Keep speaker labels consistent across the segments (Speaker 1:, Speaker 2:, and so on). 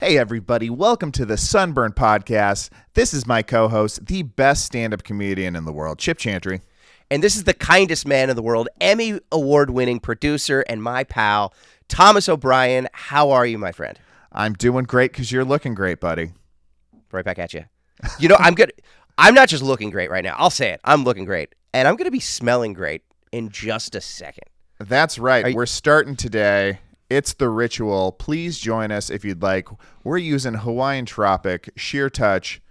Speaker 1: Hey everybody, welcome to the Sunburnt Podcast. This is my co-host, the best stand-up comedian in the world, Chip Chantry.
Speaker 2: And this is the kindest man in the world, Emmy award-winning producer and my pal, Thomas O'Brien. How are you, my friend?
Speaker 1: I'm doing great because you're looking great, buddy.
Speaker 2: Right back at you. You know, I'm good. I'm not just looking great right now. I'll say it. I'm looking great. And I'm going to be smelling great in just a second.
Speaker 1: That's right. We're starting today. It's the ritual. Please join us if you'd like. We're using Hawaiian Tropic Sheer Touch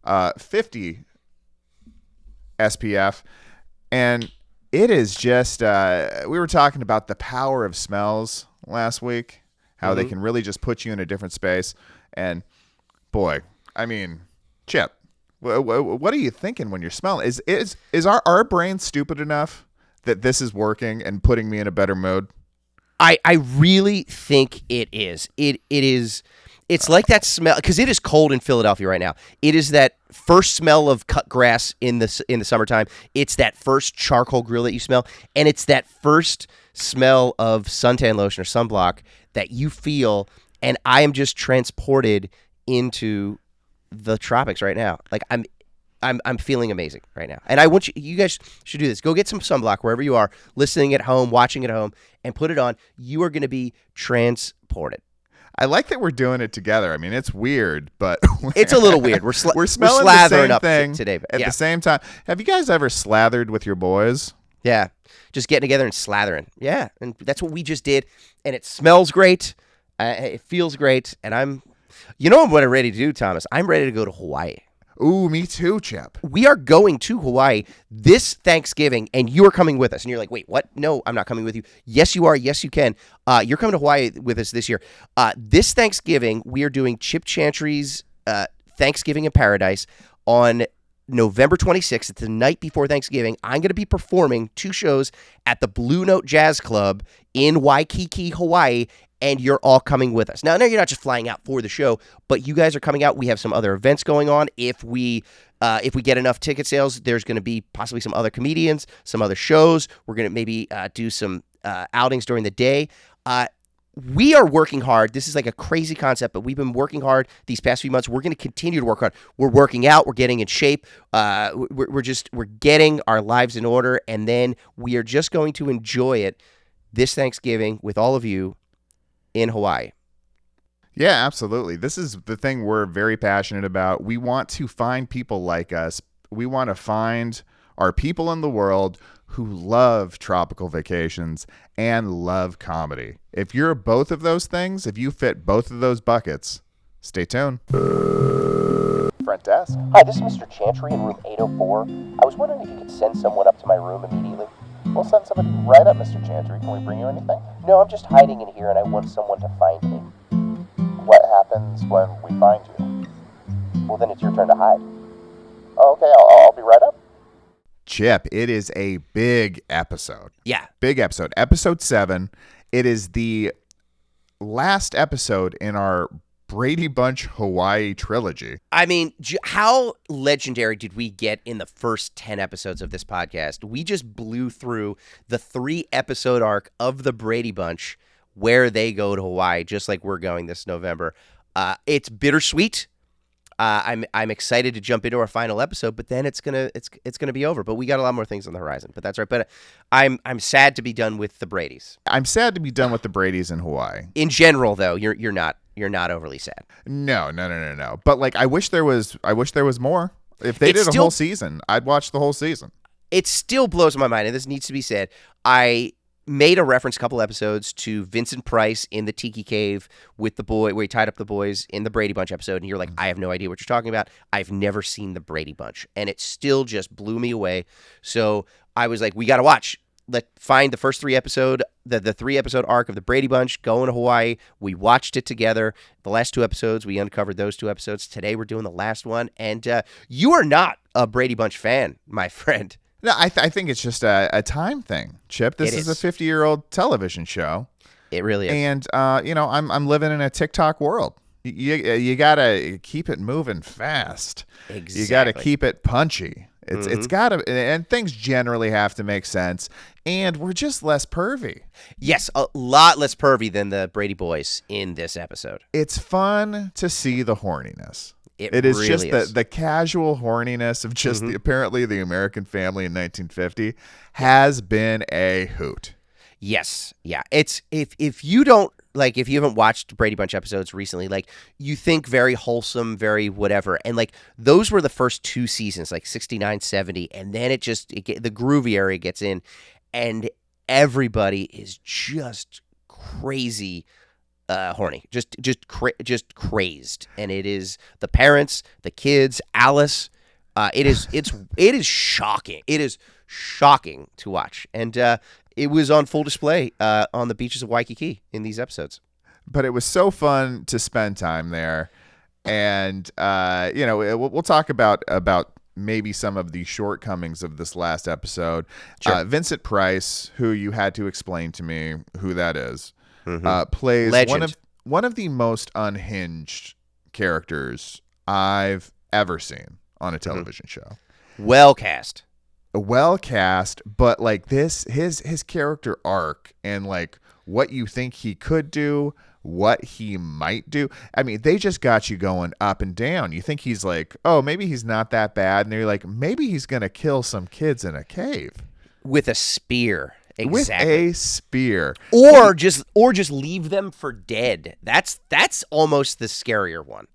Speaker 1: 50 SPF. And it is just, we were talking about the power of smells last week, how they can really just put you in a different space. And boy, I mean, Chip, what are you thinking when you're smelling? Is our brain stupid enough that this is working and putting me in a better mood?
Speaker 2: I really think it is. It's like that smell, because it is cold in Philadelphia right now. It is that first smell of cut grass in the summertime. It's that first charcoal grill that you smell, and it's that first smell of suntan lotion or sunblock that you feel, and I am just transported into the tropics right now. Like I'm feeling amazing right now. And I want you guys should do this. Go get some sunblock wherever you are, listening at home, watching at home, and put it on. You are going to be transported.
Speaker 1: I like that we're doing it together. I mean, it's weird, but
Speaker 2: it's a little weird. We're smelling
Speaker 1: the same
Speaker 2: up
Speaker 1: thing
Speaker 2: today
Speaker 1: at the same time. Have you guys ever slathered with your boys?
Speaker 2: Yeah, just getting together and slathering. Yeah, and that's what we just did, and it smells great. It feels great, and you know what I'm ready to do, Thomas? I'm ready to go to Hawaii.
Speaker 1: Ooh, me too, Chip.
Speaker 2: We are going to Hawaii this Thanksgiving, and you are coming with us. And you're like, wait, what? No, I'm not coming with you. Yes, you are. Yes, you can. You're coming to Hawaii with us this year. This Thanksgiving, we are doing Chip Chantry's Thanksgiving in Paradise on November 26th. It's the night before Thanksgiving. I'm going to be performing 2 shows at the Blue Note Jazz Club in Waikiki, Hawaii, and you're all coming with us. Now, you're not just flying out for the show, but you guys are coming out. We have some other events going on. If we get enough ticket sales, there's going to be possibly some other comedians, some other shows. We're going to maybe do some outings during the day. We are working hard. This is like a crazy concept, but we've been working hard these past few months. We're going to continue to work hard. We're working out. We're getting in shape. We're getting our lives in order, and then we are just going to enjoy it this Thanksgiving with all of you in Hawaii.
Speaker 1: Yeah, absolutely. This is the thing we're very passionate about. We want to find people like us. We want to find our people in the world who love tropical vacations and love comedy. If you're both of those things, if you fit both of those buckets, stay tuned. Front desk.
Speaker 2: Hi, this is Mr. Chantry in room 804. I was wondering if you could send someone up to my room immediately.
Speaker 1: We'll send somebody right up, Mr. Chantry. Can we bring you anything?
Speaker 2: No, I'm just hiding in here and I want someone to find me.
Speaker 1: What happens when we find you?
Speaker 2: Well, then it's your turn to hide.
Speaker 1: Oh, okay, I'll be right up. Chip, it is a big episode.
Speaker 2: Yeah.
Speaker 1: Big episode. Episode 7. It is the last episode in our Brady Bunch Hawaii trilogy.
Speaker 2: I mean, how legendary did we get in the first 10 episodes of this podcast? We just blew through the 3-episode arc of the Brady Bunch where they go to Hawaii, just like we're going this November. It's bittersweet. I'm excited to jump into our final episode, but then it's gonna be over. But we got a lot more things on the horizon. But that's right. But I'm sad to be done with the Bradys.
Speaker 1: I'm sad to be done with the Bradys in Hawaii.
Speaker 2: In general, though, you're not overly sad.
Speaker 1: No. But like, I wish there was more. If they did a whole season, I'd watch the whole season.
Speaker 2: It still blows my mind, and this needs to be said. I made a reference a couple episodes to Vincent Price in the Tiki Cave with the boy, where he tied up the boys in the Brady Bunch episode, and you're like, I have no idea what you're talking about. I've never seen the Brady Bunch, and it still just blew me away. So I was like, we got to watch. Let's find the first 3 episode, the 3-episode arc of the Brady Bunch, going to Hawaii. We watched it together. The last 2 episodes, we uncovered those 2 episodes. Today we're doing the last one, and you are not a Brady Bunch fan, my friend.
Speaker 1: No, I think it's just a time thing, Chip. This is a 50-year-old television show.
Speaker 2: It really is.
Speaker 1: And, I'm living in a TikTok world. You got to keep it moving fast.
Speaker 2: Exactly.
Speaker 1: You got to keep it punchy. It's got to, and things generally have to make sense, and we're just less pervy.
Speaker 2: Yes, a lot less pervy than the Brady Boys in this episode.
Speaker 1: It's fun to see the horniness.
Speaker 2: It
Speaker 1: is
Speaker 2: really
Speaker 1: just
Speaker 2: is.
Speaker 1: the casual horniness of just apparently the American family in 1950 has been a hoot.
Speaker 2: Yes. Yeah. It's if you don't like, if you haven't watched Brady Bunch episodes recently, like you think very wholesome, very whatever. And like those were the first 2 seasons, like 69, 70. And then the groovy area gets in and everybody is just crazy horny, just crazed. And it is the parents, the kids, Alice. It is shocking. It is shocking to watch. And, it was on full display on the beaches of Waikiki in these episodes.
Speaker 1: But it was so fun to spend time there. And, we'll talk about maybe some of the shortcomings of this last episode.
Speaker 2: Sure.
Speaker 1: Vincent Price, who you had to explain to me who that is, plays
Speaker 2: Legend.
Speaker 1: one of the most unhinged characters I've ever seen on a television show.
Speaker 2: Well cast.
Speaker 1: But like his character arc and like what you think he could do, what he might do. I mean, they just got you going up and down. You think he's like, oh, maybe he's not that bad, and they're like, maybe he's gonna kill some kids in a cave
Speaker 2: With a spear. Exactly.
Speaker 1: with a spear,
Speaker 2: or just leave them for dead. That's almost the scarier one.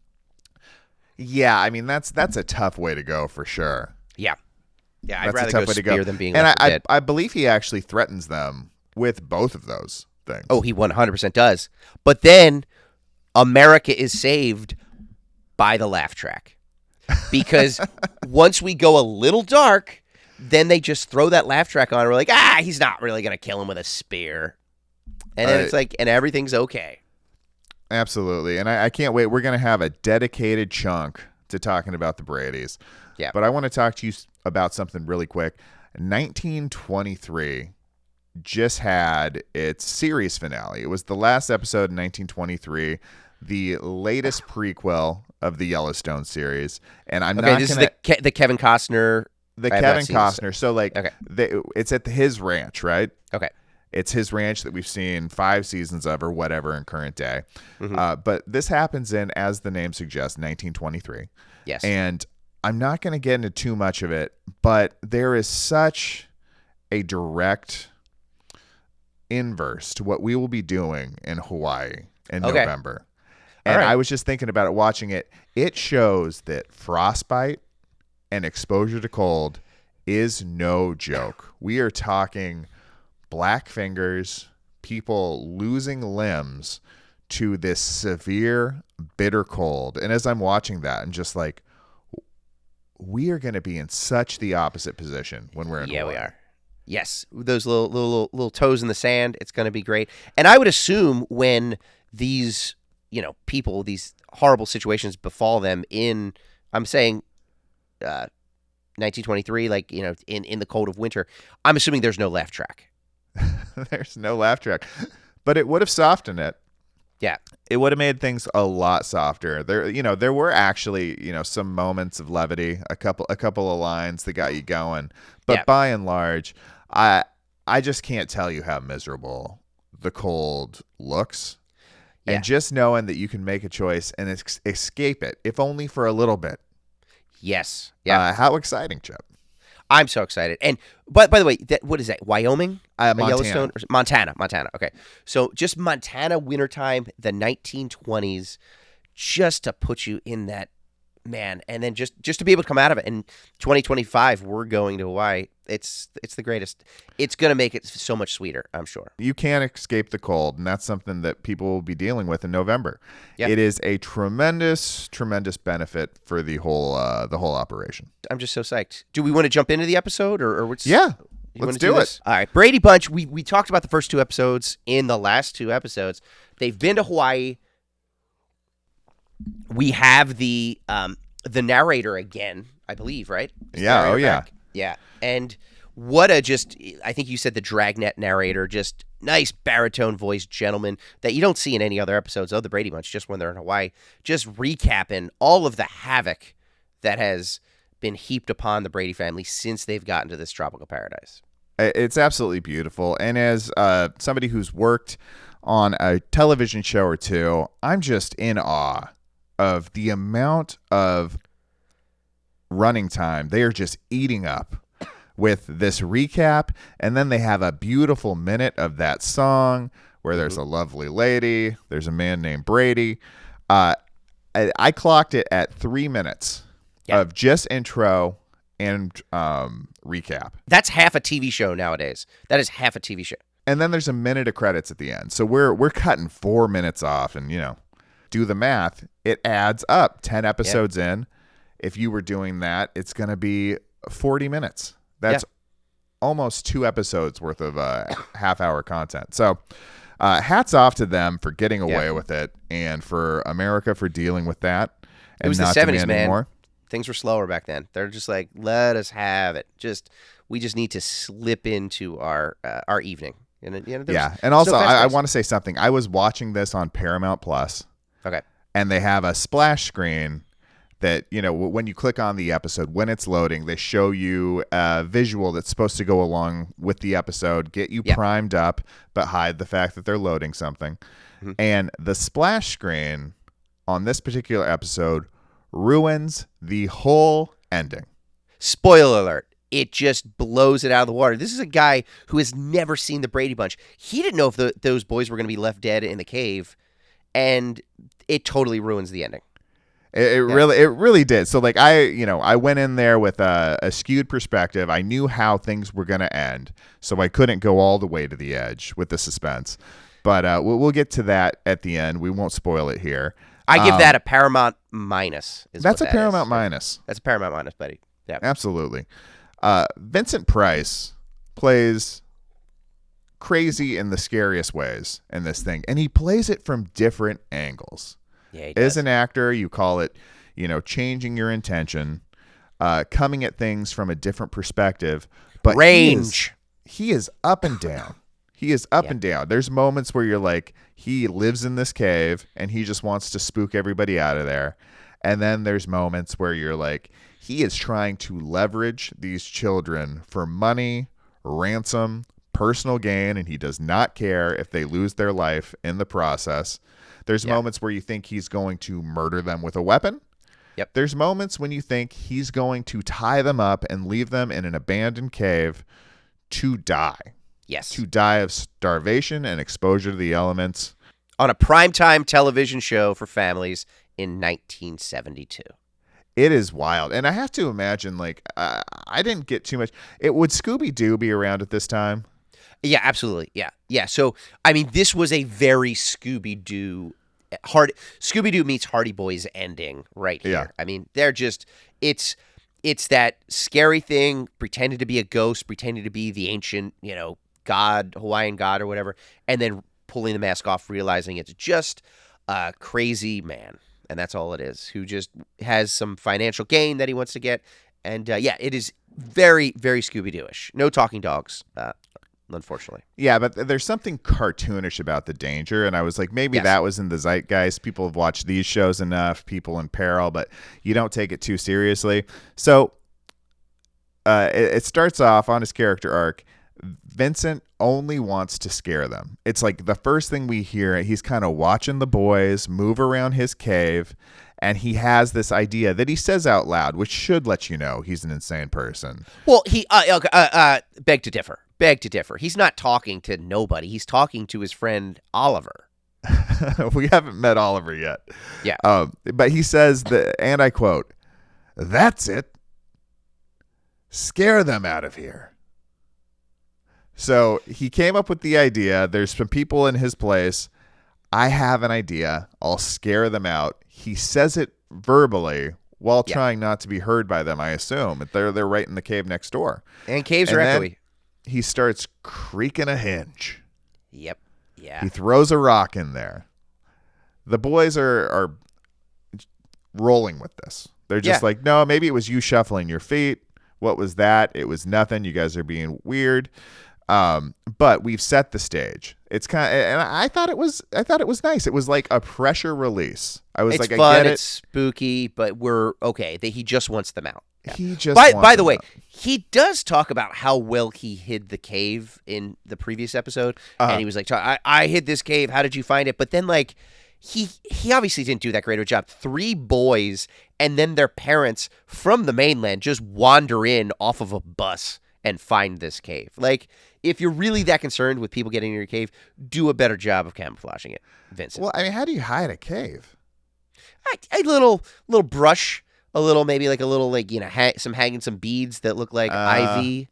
Speaker 1: Yeah, I mean that's a tough way to go for sure.
Speaker 2: Yeah. Yeah, I'd
Speaker 1: That's
Speaker 2: rather
Speaker 1: a tough
Speaker 2: go
Speaker 1: way to
Speaker 2: spear
Speaker 1: go.
Speaker 2: than being
Speaker 1: And
Speaker 2: left for dead.
Speaker 1: I believe he actually threatens them with both of those things.
Speaker 2: Oh, he 100% does. But then America is saved by the laugh track. Because once we go a little dark, then they just throw that laugh track on and we're like, he's not really going to kill him with a spear. And then it's like, and everything's okay.
Speaker 1: Absolutely. And I can't wait. We're going to have a dedicated chunk to talking about the Bradys.
Speaker 2: Yeah.
Speaker 1: But I want to talk to you about something really quick. 1923 just had its series finale. It was the last episode in 1923, the latest prequel of the Yellowstone series. And I'm not
Speaker 2: this
Speaker 1: going to...
Speaker 2: is the Kevin Costner.
Speaker 1: The
Speaker 2: I have
Speaker 1: Kevin
Speaker 2: not seen
Speaker 1: Costner. So like,
Speaker 2: Okay.
Speaker 1: it's at his ranch, right?
Speaker 2: Okay.
Speaker 1: It's his ranch that we've seen 5 seasons of or whatever in current day. But this happens in, as the name suggests, 1923.
Speaker 2: Yes.
Speaker 1: And I'm not going to get into too much of it, but there is such a direct inverse to what we will be doing in Hawaii in November. And I was just thinking about it, watching it. It shows that frostbite and exposure to cold is no joke. We are talking black fingers, people losing limbs to this severe, bitter cold. And as I'm watching that, I'm just like, we are going to be in such the opposite position when we're in Hawaii.
Speaker 2: We are. Yes, those little toes in the sand. It's going to be great. And I would assume when these, people, these horrible situations befall them in, I'm saying, 1923, like in the cold of winter, I'm assuming there's no laugh track.
Speaker 1: There's no laugh track, but it would have softened it.
Speaker 2: Yeah.
Speaker 1: It would have made things a lot softer. There were actually, some moments of levity, a couple of lines that got you going. But by and large, I just can't tell you how miserable the cold looks.
Speaker 2: Yeah.
Speaker 1: And just knowing that you can make a choice and escape it, if only for a little bit.
Speaker 2: Yes. Yeah.
Speaker 1: How exciting, Chip.
Speaker 2: I'm so excited. And but by the way, what is that? Wyoming?
Speaker 1: Montana.
Speaker 2: Yellowstone? Montana. Okay. So just Montana wintertime, the 1920s, just to put you in that, man. And then just to be able to come out of it. In 2025, we're going to Hawaii. It's the greatest. It's going to make it so much sweeter, I'm sure.
Speaker 1: You can't escape the cold, and that's something that people will be dealing with in November.
Speaker 2: Yep.
Speaker 1: It is a tremendous, tremendous benefit for the whole operation.
Speaker 2: I'm just so psyched. Do we want to jump into the episode, or what's?
Speaker 1: Yeah,
Speaker 2: you
Speaker 1: let's
Speaker 2: wanna
Speaker 1: do
Speaker 2: this?
Speaker 1: it.
Speaker 2: All right, Brady Bunch. We talked about the first 2 episodes. In the last 2 episodes, they've been to Hawaii. We have the narrator again, I believe, right?
Speaker 1: Yeah. Oh, yeah.
Speaker 2: Yeah. And what I think you said the dragnet narrator, just nice baritone voice gentleman that you don't see in any other episodes of the Brady Bunch, just when they're in Hawaii, just recapping all of the havoc that has been heaped upon the Brady family since they've gotten to this tropical paradise.
Speaker 1: It's absolutely beautiful. And as somebody who's worked on a television show or two, I'm just in awe of the amount of running time they are just eating up with this recap. And then they have a beautiful minute of that song where there's a lovely lady, there's a man named Brady. I clocked it at 3 minutes of just intro and recap.
Speaker 2: That's half a TV show nowadays. That is half a TV show.
Speaker 1: And then there's a minute of credits at the end. So we're cutting 4 minutes off, and do the math. It adds up. 10 episodes in. If you were doing that, it's going to be 40 minutes. That's almost 2 episodes worth of half-hour content. So hats off to them for getting away with it, and for America for dealing with that. And
Speaker 2: it was
Speaker 1: not
Speaker 2: the 70s, man.
Speaker 1: more.
Speaker 2: Things were slower back then. They're just like, let us have it. We just need to slip into our evening.
Speaker 1: And also I want to say something. I was watching this on Paramount Plus.
Speaker 2: Okay.
Speaker 1: And they have a splash screen that, when you click on the episode, when it's loading, they show you a visual that's supposed to go along with the episode, get you primed up, but hide the fact that they're loading something. Mm-hmm. And the splash screen on this particular episode ruins the whole ending.
Speaker 2: Spoiler alert. It just blows it out of the water. This is a guy who has never seen the Brady Bunch. He didn't know if those boys were going to be left dead in the cave, and it totally ruins the ending.
Speaker 1: It really did. So I went in there with a skewed perspective. I knew how things were going to end, so I couldn't go all the way to the edge with the suspense. But we'll get to that at the end. We won't spoil it here.
Speaker 2: I give that a Paramount minus.
Speaker 1: That's a Paramount minus.
Speaker 2: That's a Paramount minus, buddy. Yeah,
Speaker 1: absolutely. Vincent Price plays crazy in the scariest ways in this thing, and he plays it from different angles.
Speaker 2: Yeah, he does.
Speaker 1: As an actor, you call it, changing your intention, coming at things from a different perspective. But
Speaker 2: range.
Speaker 1: He is up and down. He is up and down. There's moments where you're like, he lives in this cave and he just wants to spook everybody out of there. And then there's moments where you're like, he is trying to leverage these children for money, ransom, personal gain, and he does not care if they lose their life in the process. There's moments where you think he's going to murder them with a weapon.
Speaker 2: Yep.
Speaker 1: There's moments when you think he's going to tie them up and leave them in an abandoned cave to die.
Speaker 2: Yes.
Speaker 1: To die of starvation and exposure to the elements.
Speaker 2: On a primetime television show for families in 1972.
Speaker 1: It is wild. And I have to imagine, I didn't get too much. Would Scooby-Doo be around at this time?
Speaker 2: Yeah, absolutely. Yeah. Yeah. So, this was a very Scooby-Doo meets Hardy Boys ending right here.
Speaker 1: Yeah.
Speaker 2: They're just, it's that scary thing, pretending to be a ghost, pretending to be the ancient, god, Hawaiian god or whatever, and then pulling the mask off, realizing it's just a crazy man. And that's all it is, who just has some financial gain that he wants to get. And it is very, very Scooby-Doo-ish. No talking dogs, unfortunately.
Speaker 1: Yeah, but there's something cartoonish about the danger. And I was like, maybe that was in the zeitgeist. People have watched these shows enough, People in Peril, but you don't take it too seriously. So it starts off on his character arc. Vincent only wants to scare them. It's like the first thing we hear, he's kind of watching the boys move around his cave, and he has this idea that he says out loud, which should let you know he's an insane person.
Speaker 2: Well, he beg to differ. Beg to differ. He's not talking to nobody. He's talking to his friend Oliver.
Speaker 1: We haven't met Oliver yet.
Speaker 2: Yeah.
Speaker 1: But he says that, and I quote, "That's it. Scare them out of here." So he came up with the idea. There's some people in his place. I have an idea. I'll scare them out. He says it verbally while trying not to be heard by them, I assume. They're right in the cave next door.
Speaker 2: And caves are echoey.
Speaker 1: He starts creaking a hinge.
Speaker 2: Yep. Yeah.
Speaker 1: He throws a rock in there. The boys are rolling with this. They're just like, no, maybe it was you shuffling your feet. What was that? It was nothing. You guys are being weird. But we've set the stage. It's kind of, and I thought it was nice. It was like a pressure release. I was
Speaker 2: it's
Speaker 1: like,
Speaker 2: fun,
Speaker 1: I get it.
Speaker 2: It's spooky, but we're okay. He just wants them out.
Speaker 1: He just
Speaker 2: By
Speaker 1: wants
Speaker 2: the
Speaker 1: to
Speaker 2: way,
Speaker 1: know.
Speaker 2: he does talk about how well he hid the cave in the previous episode, and he was like, I hid this cave. How did you find it? But then, like, he obviously didn't do that great of a job. 3 boys and then their parents from the mainland just wander in off of a bus and find this cave. Like, if you're really that concerned with people getting in your cave, do a better job of camouflaging it, Vincent.
Speaker 1: Well, I mean, how do you hide a cave?
Speaker 2: A little brush, a little, maybe like a little, like, you know, hanging some beads that look like ivy,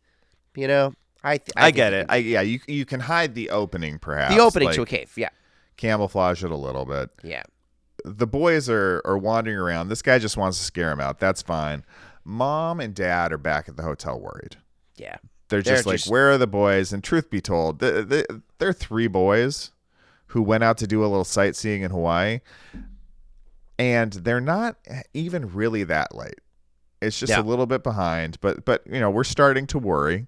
Speaker 2: you know. I
Speaker 1: get it. You can hide the opening, perhaps.
Speaker 2: The opening
Speaker 1: like,
Speaker 2: to a cave, yeah.
Speaker 1: Camouflage it a little bit.
Speaker 2: Yeah.
Speaker 1: The boys are wandering around. This guy just wants to scare him out. That's fine. Mom and Dad are back at the hotel worried.
Speaker 2: Yeah.
Speaker 1: They're just like, where are the boys? And truth be told, they're 3 boys who went out to do a little sightseeing in Hawaii. And they're not even really that late. It's just a little bit behind. But you know, we're starting to worry.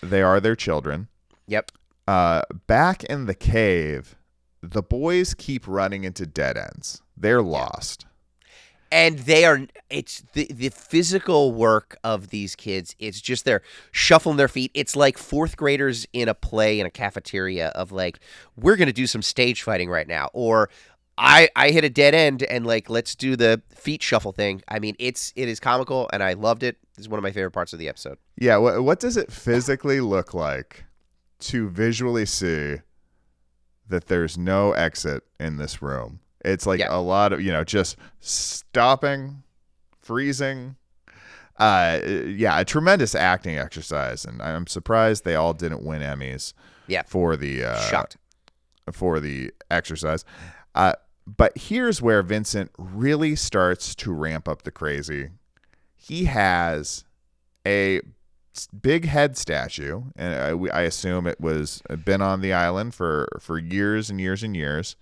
Speaker 1: They are their children.
Speaker 2: Yep.
Speaker 1: Back in the cave, the boys keep running into dead ends. They're lost.
Speaker 2: And it's the physical work of these kids. It's just they're shuffling their feet. It's like 4th graders in a play in a cafeteria of like, we're going to do some stage fighting right now. Or I hit a dead end and like, let's do the feet shuffle thing. I mean, it is comical and I loved it. It's one of my favorite parts of the episode.
Speaker 1: Yeah. What does it physically look like to visually see that there's no exit in this room? It's like a lot of, you know, just stopping, freezing. A tremendous acting exercise. And I'm surprised they all didn't win Emmys for the
Speaker 2: shocked
Speaker 1: for the exercise. But here's where Vincent really starts to ramp up the crazy. He has a big head statue, and I assume it was been on the island for years and years and years,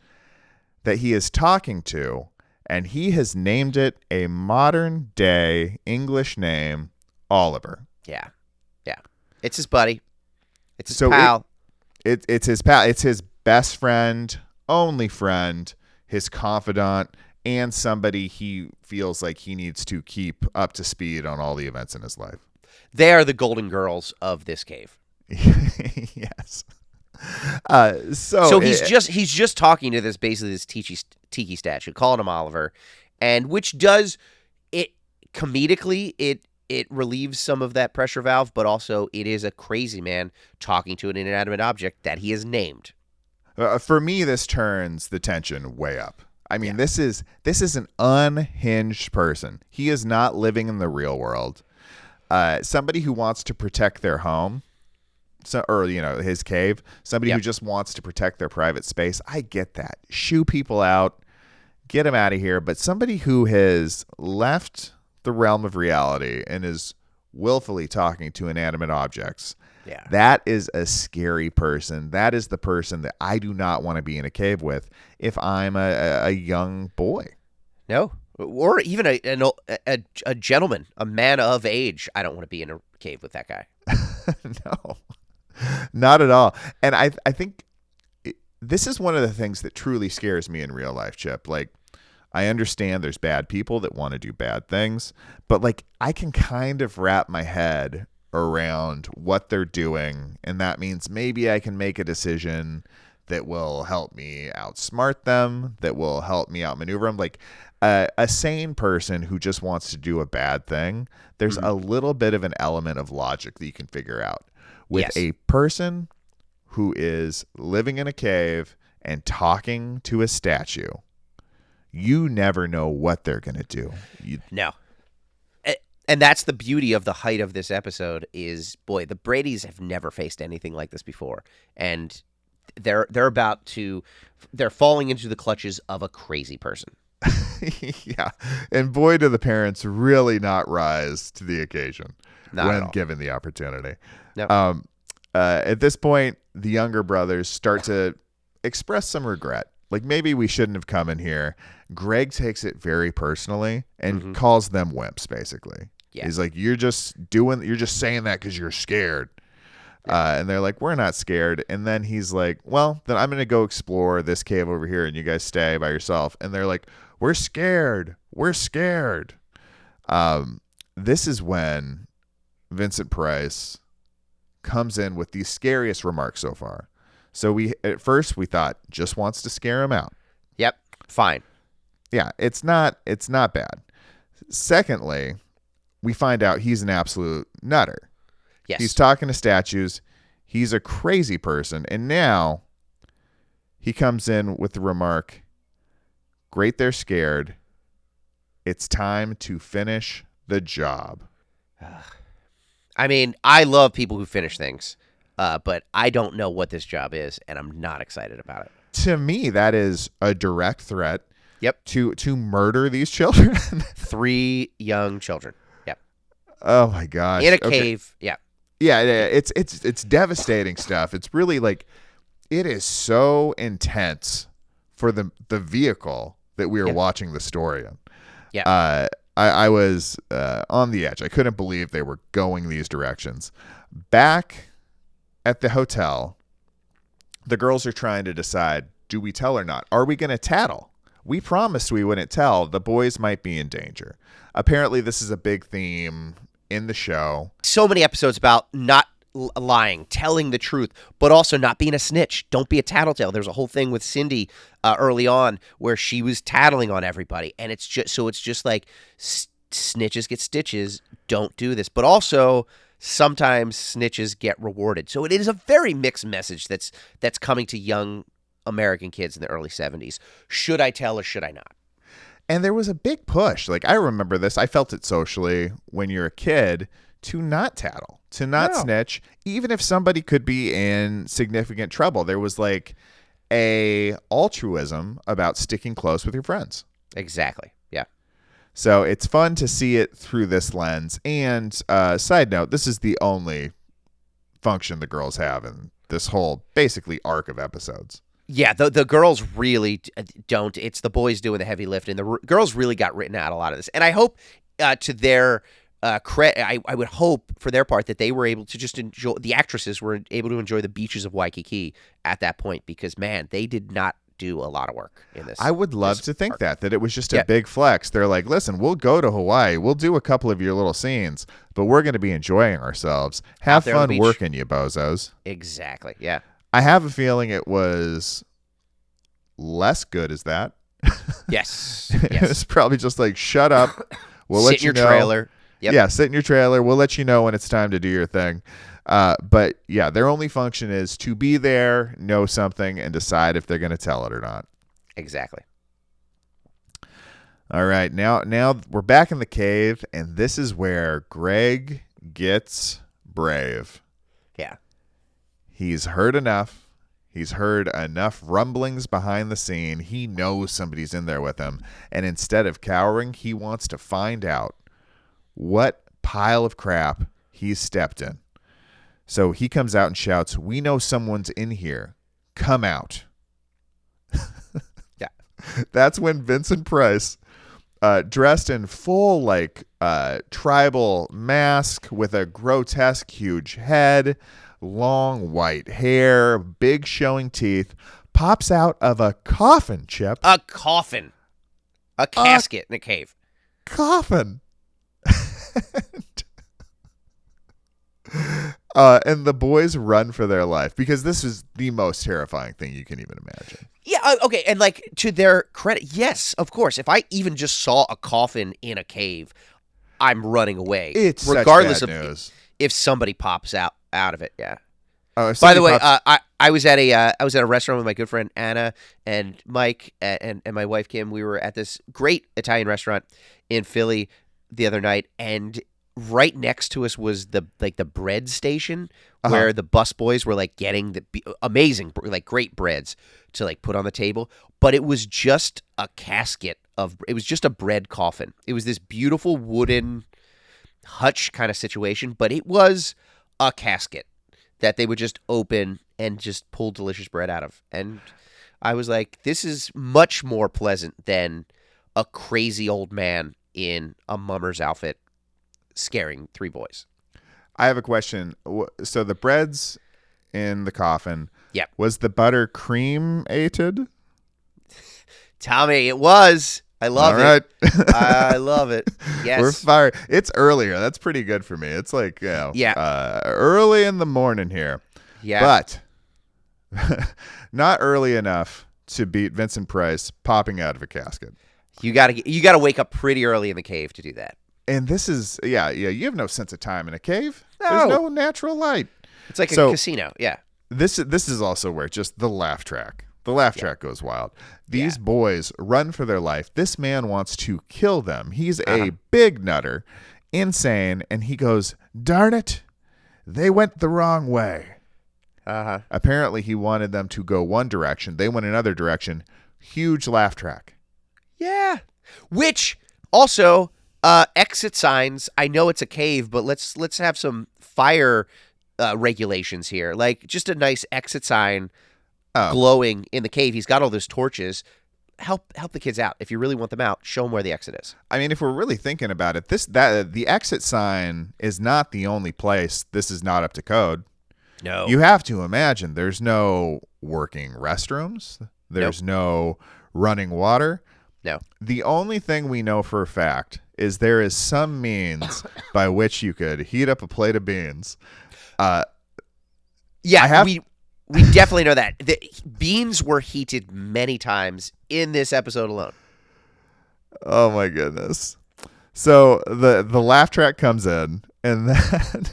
Speaker 1: that he is talking to, and he has named it a modern day English name, Oliver.
Speaker 2: Yeah. It's his buddy. It's his
Speaker 1: So
Speaker 2: pal.
Speaker 1: It's his pal. It's his best friend, only friend, his confidant, and somebody he feels like he needs to keep up to speed on all the events in his life.
Speaker 2: They are the golden girls of this cave.
Speaker 1: Yes. So
Speaker 2: he's just talking to this tiki statue, calling him Oliver, and which does it comedically. It relieves some of that pressure valve, but also it is a crazy man talking to an inanimate object that he has named.
Speaker 1: For me, this turns the tension way up. I mean, this is an unhinged person. He is not living in the real world. Somebody who wants to protect their home, or you know, his cave. Somebody who just wants to protect their private space. I get that. Shoo people out, get them out of here. But somebody who has left the realm of reality and is willfully talking to inanimate objects.
Speaker 2: Yeah.
Speaker 1: That is a scary person. That is the person that I do not want to be in a cave with if I'm a young boy.
Speaker 2: No. Or even a gentleman, a man of age. I don't want to be in a cave with that guy.
Speaker 1: No, not at all. And I think this is one of the things that truly scares me in real life, Chip. Like, I understand there's bad people that want to do bad things, but like I can kind of wrap my head around what they're doing, and that means maybe I can make a decision that will help me outsmart them, that will help me outmaneuver them. Like a sane person who just wants to do a bad thing, there's a little bit of an element of logic that you can figure out. With a person who is living in a cave and talking to a statue, you never know what they're going to do.
Speaker 2: No. And that's the beauty of the height of this episode is, boy, the Bradys have never faced anything like this before. And they're falling into the clutches of a crazy person.
Speaker 1: Yeah. And boy, do the parents really not rise to the occasion when given the opportunity.
Speaker 2: No.
Speaker 1: At this point, the younger brothers start to express some regret. Like, maybe we shouldn't have come in here. Greg takes it very personally and calls them wimps, basically. Yeah. He's like, you're just saying that because you're scared. Yeah. And they're like, we're not scared. And then he's like, well, then I'm going to go explore this cave over here and you guys stay by yourself. And they're like, we're scared. We're scared. this is when Vincent Price comes in with the scariest remarks so far. So at first we thought just wants to scare him out.
Speaker 2: Yep. Fine.
Speaker 1: Yeah, it's not bad. Secondly, we find out he's an absolute nutter.
Speaker 2: Yes.
Speaker 1: He's talking to statues. He's a crazy person. And now he comes in with the remark, great, they're scared. It's time to finish the job.
Speaker 2: I mean, I love people who finish things, but I don't know what this job is, and I'm not excited about it.
Speaker 1: To me, that is a direct threat.
Speaker 2: Yep.
Speaker 1: To murder these children.
Speaker 2: 3 young children. Yep.
Speaker 1: Oh my gosh.
Speaker 2: In a cave. Yeah.
Speaker 1: Yeah, it's devastating stuff. It's really like, it is so intense for the vehicle that we are watching the story in.
Speaker 2: Yeah.
Speaker 1: I was on the edge. I couldn't believe they were going these directions. Back at the hotel, the girls are trying to decide, do we tell or not? Are we going to tattle? We promised we wouldn't tell. The boys might be in danger. Apparently, this is a big theme in the show.
Speaker 2: So many episodes about not lying, telling the truth, but also not being a snitch. Don't be a tattletale. There's a whole thing with Cindy early on where she was tattling on everybody, and it's just like snitches get stitches. Don't do this, but also sometimes snitches get rewarded. So it is a very mixed message that's coming to young American kids in the early 70s. Should I tell or should I not?
Speaker 1: And there was a big push. Like, I remember this. I felt it socially when you're a kid to not tattle, to not snitch, even if somebody could be in significant trouble. There was like a altruism about sticking close with your friends.
Speaker 2: Exactly. Yeah.
Speaker 1: So it's fun to see it through this lens. And side note, this is the only function the girls have in this whole basically arc of episodes.
Speaker 2: Yeah, the girls really don't. It's the boys doing the heavy lifting. The girls really got written out a lot of this. And I hope to their credit, I would hope for their part that they were able to just enjoy, the actresses were able to enjoy the beaches of Waikiki at that point because, man, they did not do a lot of work in this.
Speaker 1: I would love to think that it was just a big flex. They're like, listen, we'll go to Hawaii. We'll do a couple of your little scenes, but we're going to be enjoying ourselves. Have fun working, you bozos.
Speaker 2: Exactly, yeah.
Speaker 1: I have a feeling it was less good as that.
Speaker 2: Yes.
Speaker 1: It's probably just like, shut up. We'll let you know.
Speaker 2: Sit in your trailer. Yep.
Speaker 1: Yeah, sit in your trailer. We'll let you know when it's time to do your thing. But yeah, their only function is to be there, know something, and decide if they're going to tell it or not.
Speaker 2: Exactly.
Speaker 1: All right, now we're back in the cave, and this is where Greg gets brave.
Speaker 2: Yeah.
Speaker 1: He's heard enough. He's heard enough rumblings behind the scene. He knows somebody's in there with him. And instead of cowering, he wants to find out what pile of crap he's stepped in. So he comes out and shouts, "We know someone's in here. Come out."
Speaker 2: Yeah.
Speaker 1: That's when Vincent Price, dressed in full like tribal mask with a grotesque huge head, long white hair, big showing teeth, pops out of a coffin, Chip.
Speaker 2: A coffin. A casket in a cave.
Speaker 1: Coffin. And the boys run for their life because this is the most terrifying thing you can even imagine.
Speaker 2: Yeah, okay, and like to their credit, yes, of course. If I even just saw a coffin in a cave, I'm running away.
Speaker 1: It's
Speaker 2: regardless
Speaker 1: such bad
Speaker 2: of
Speaker 1: news.
Speaker 2: If somebody pops out of it. Yeah.
Speaker 1: By
Speaker 2: the way, I was at a restaurant with my good friend Anna and Mike and my wife Kim. We were at this great Italian restaurant in Philly the other night, and right next to us was the bread station where the bus boys were like getting the amazing, like great breads to like put on the table. But it was just a casket it was just a bread coffin. It was this beautiful wooden hutch kind of situation, but it was a casket that they would just open and just pull delicious bread out of. And I was like, this is much more pleasant than a crazy old man in a mummer's outfit scaring 3 boys.
Speaker 1: I have a question. So the bread's in the coffin.
Speaker 2: Yep.
Speaker 1: Was the butter cream-ated?
Speaker 2: Tommy, it was. I love
Speaker 1: All right.
Speaker 2: I love it. Yes.
Speaker 1: We're fired. It's earlier. That's pretty good for me. It's like, early in the morning here.
Speaker 2: Yeah.
Speaker 1: But not early enough to beat Vincent Price popping out of a casket.
Speaker 2: You gotta wake up pretty early in the cave to do that.
Speaker 1: And this is, you have no sense of time in a cave.
Speaker 2: No.
Speaker 1: There's no natural light.
Speaker 2: It's like a casino. Yeah.
Speaker 1: This is also where just the laugh track. The laugh track goes wild. These boys run for their life. This man wants to kill them. He's a big nutter, insane, and he goes, "Darn it, they went the wrong way." Apparently, he wanted them to go one direction. They went another direction. Huge laugh track.
Speaker 2: Yeah. Which also exit signs. I know it's a cave, but let's have some fire regulations here. Like just a nice exit sign. Glowing in the cave. He's got all those torches. Help the kids out. If you really want them out, show them where the exit is.
Speaker 1: I mean, if we're really thinking about it, the exit sign is not the only place this is not up to code.
Speaker 2: No.
Speaker 1: You have to imagine there's no working restrooms. There's no running water.
Speaker 2: No.
Speaker 1: The only thing we know for a fact is there is some means by which you could heat up a plate of beans.
Speaker 2: We definitely know that. The beans were heated many times in this episode alone.
Speaker 1: Oh my goodness. So the laugh track comes in, and then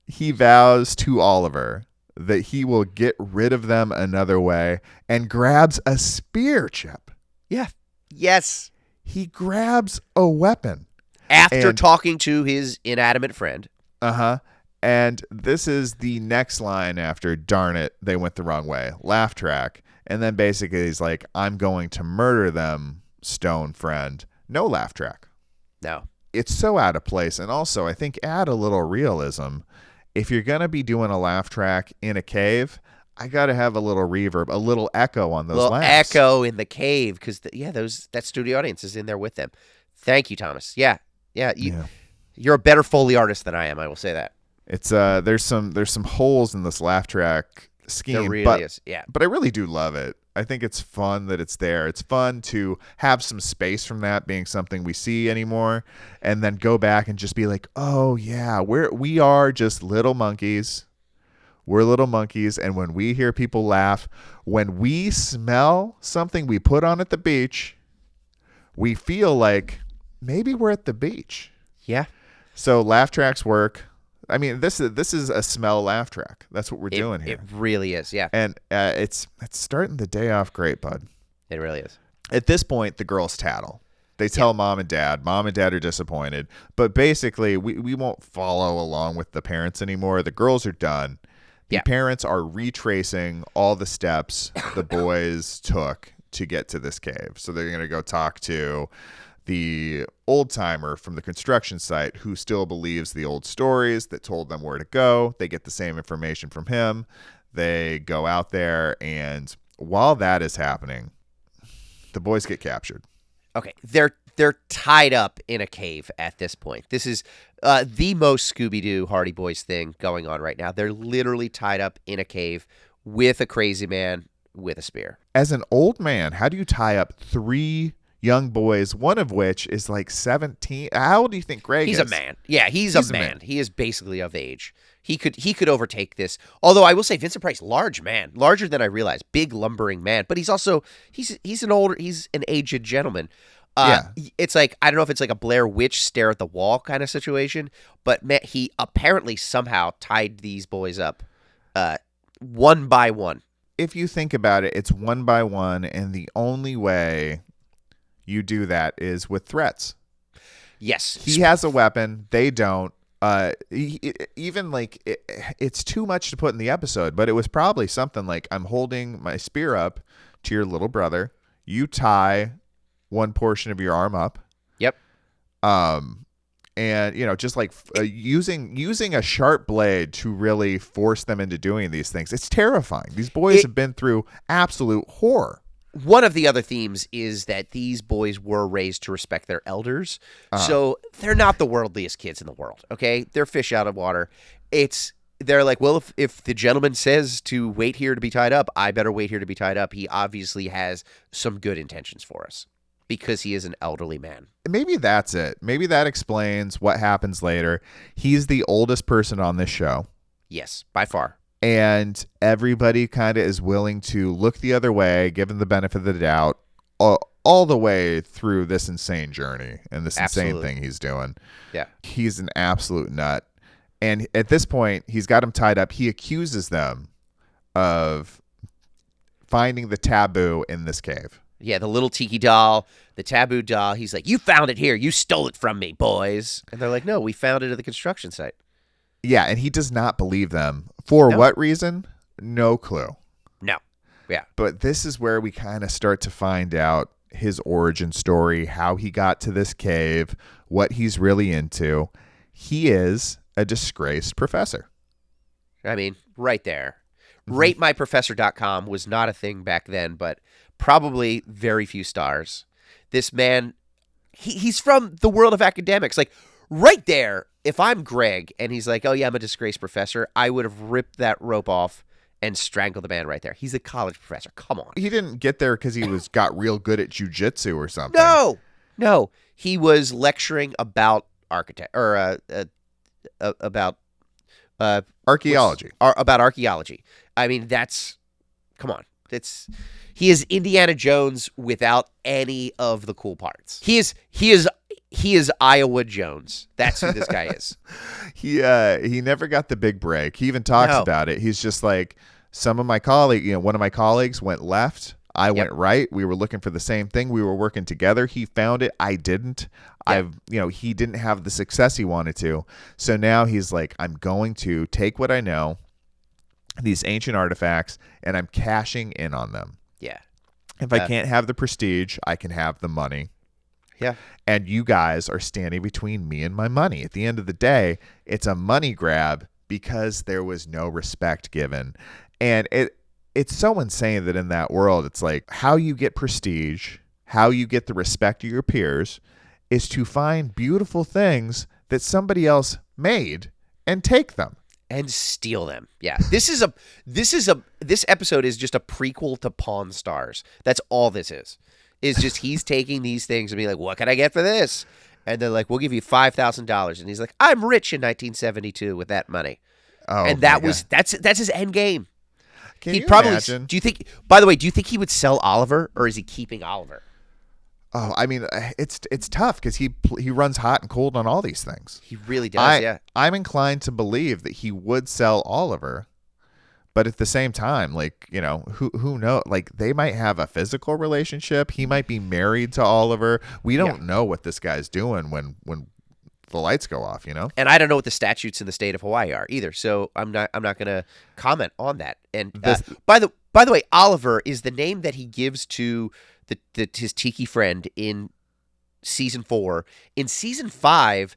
Speaker 1: he vows to Oliver that he will get rid of them another way and grabs a spear, Chip.
Speaker 2: Yeah. Yes.
Speaker 1: He grabs a weapon.
Speaker 2: After talking to his inanimate friend.
Speaker 1: And this is the next line after "darn it, they went the wrong way." Laugh track. And then basically he's like, "I'm going to murder them, stone friend." No laugh track.
Speaker 2: No.
Speaker 1: It's so out of place. And also, I think add a little realism. If you're going to be doing a laugh track in a cave, I got to have a little reverb, a little echo on those laughs.
Speaker 2: Echo in the cave because, that studio audience is in there with them. Thank you, Thomas. Yeah. You're a better Foley artist than I am. I will say that.
Speaker 1: It's there's some holes in this laugh track scheme.
Speaker 2: There really is, yeah.
Speaker 1: But I really do love it. I think it's fun that it's there. It's fun to have some space from that being something we see anymore, and then go back and just be like, oh yeah, we are just little monkeys. We're little monkeys, and when we hear people laugh, when we smell something we put on at the beach, we feel like maybe we're at the beach.
Speaker 2: Yeah.
Speaker 1: So laugh tracks work. I mean, this is a smell laugh track. That's what we're doing here.
Speaker 2: It really is, yeah.
Speaker 1: And it's starting the day off great, bud.
Speaker 2: It really is.
Speaker 1: At this point, the girls tattle. They tell mom and dad. Mom and dad are disappointed. But basically, we won't follow along with the parents anymore. The girls are done. The parents are retracing all the steps the boys took to get to this cave. So they're going to go talk to the old timer from the construction site who still believes the old stories that told them where to go. They get the same information from him. They go out there, and while that is happening, the boys get captured.
Speaker 2: Okay, they're tied up in a cave at this point. This is the most Scooby-Doo Hardy Boys thing going on right now. They're literally tied up in a cave with a crazy man with a spear.
Speaker 1: As an old man, how do you tie up three young boys, one of which is like 17? How old do you think Greg is?
Speaker 2: He's a man. Yeah, he's a man. He is basically of age. He could overtake this. Although I will say Vincent Price, large man, larger than I realized, big lumbering man. But he's also he's an aged gentleman. It's like, I don't know if it's like a Blair Witch stare at the wall kind of situation, but he apparently somehow tied these boys up one by one.
Speaker 1: If you think about it, it's one by one, and the only way you do that is with threats.
Speaker 2: Yes.
Speaker 1: He has a weapon. They don't. It's too much to put in the episode, but it was probably something like, I'm holding my spear up to your little brother. You tie one portion of your arm up.
Speaker 2: Yep.
Speaker 1: And just like using a sharp blade to really force them into doing these things. It's terrifying. These boys have been through absolute horror.
Speaker 2: One of the other themes is that these boys were raised to respect their elders. So they're not the worldliest kids in the world, okay? They're fish out of water. It's they're like, well, if the gentleman says to wait here to be tied up, I better wait here to be tied up. He obviously has some good intentions for us because he is an elderly man.
Speaker 1: Maybe that's it. Maybe that explains what happens later. He's the oldest person on this show.
Speaker 2: Yes, by far.
Speaker 1: And everybody kind of is willing to look the other way, given the benefit of the doubt, all the way through this insane journey and this insane thing he's doing.
Speaker 2: Yeah.
Speaker 1: He's an absolute nut. And at this point, he's got him tied up. He accuses them of finding the taboo in this cave.
Speaker 2: Yeah, the little tiki doll, the taboo doll. He's like, you found it here. You stole it from me, boys. And they're like, no, we found it at the construction site.
Speaker 1: Yeah, and he does not believe them. For what reason? No clue.
Speaker 2: No. Yeah.
Speaker 1: But this is where we kind of start to find out his origin story, how he got to this cave, what he's really into. He is a disgraced professor.
Speaker 2: I mean, right there. RateMyProfessor.com was not a thing back then, but probably very few stars. This man, he's from the world of academics. Like, right there, if I'm Greg and he's like, oh, yeah, I'm a disgraced professor, I would have ripped that rope off and strangled the man right there. He's a college professor. Come on.
Speaker 1: He didn't get there because he got real good at jujitsu or something.
Speaker 2: No. He was lecturing about about
Speaker 1: archaeology.
Speaker 2: About archaeology. I mean, come on. He is Indiana Jones without any of the cool parts. He is Iowa Jones. That's who this guy is.
Speaker 1: He never got the big break. He even talks about it. He's just like, one of my colleagues went left. I went right. We were looking for the same thing. We were working together. He found it. I didn't. He didn't have the success he wanted to. So now he's like, I'm going to take what I know, these ancient artifacts, and I'm cashing in on them.
Speaker 2: Yeah.
Speaker 1: If I can't have the prestige, I can have the money.
Speaker 2: Yeah.
Speaker 1: And you guys are standing between me and my money. At the end of the day, it's a money grab because there was no respect given. And it's so insane that in that world, it's like how you get prestige, how you get the respect of your peers is to find beautiful things that somebody else made and take them.
Speaker 2: And steal them. Yeah. This episode is just a prequel to Pawn Stars. That's all this is. Is just he's taking these things and being like, what can I get for this? And they're like, we'll give you $5,000. And he's like, I'm rich in 1972 with that money.
Speaker 1: Oh,
Speaker 2: and that's his end game.
Speaker 1: Can you imagine?
Speaker 2: Do you think, by the way, do you think he would sell Oliver or is he keeping Oliver?
Speaker 1: Oh, I mean, it's tough because he runs hot and cold on all these things.
Speaker 2: He really does, yeah.
Speaker 1: I'm inclined to believe that he would sell Oliver, but at the same time, like, who knows? Like, they might have a physical relationship. He might be married to Oliver. We don't know what this guy's doing when the lights go off,
Speaker 2: And I don't know what the statutes in the state of Hawaii are either, so I'm not going to comment on that. And by the way, Oliver is the name that he gives to his tiki friend in season 4. In season 5,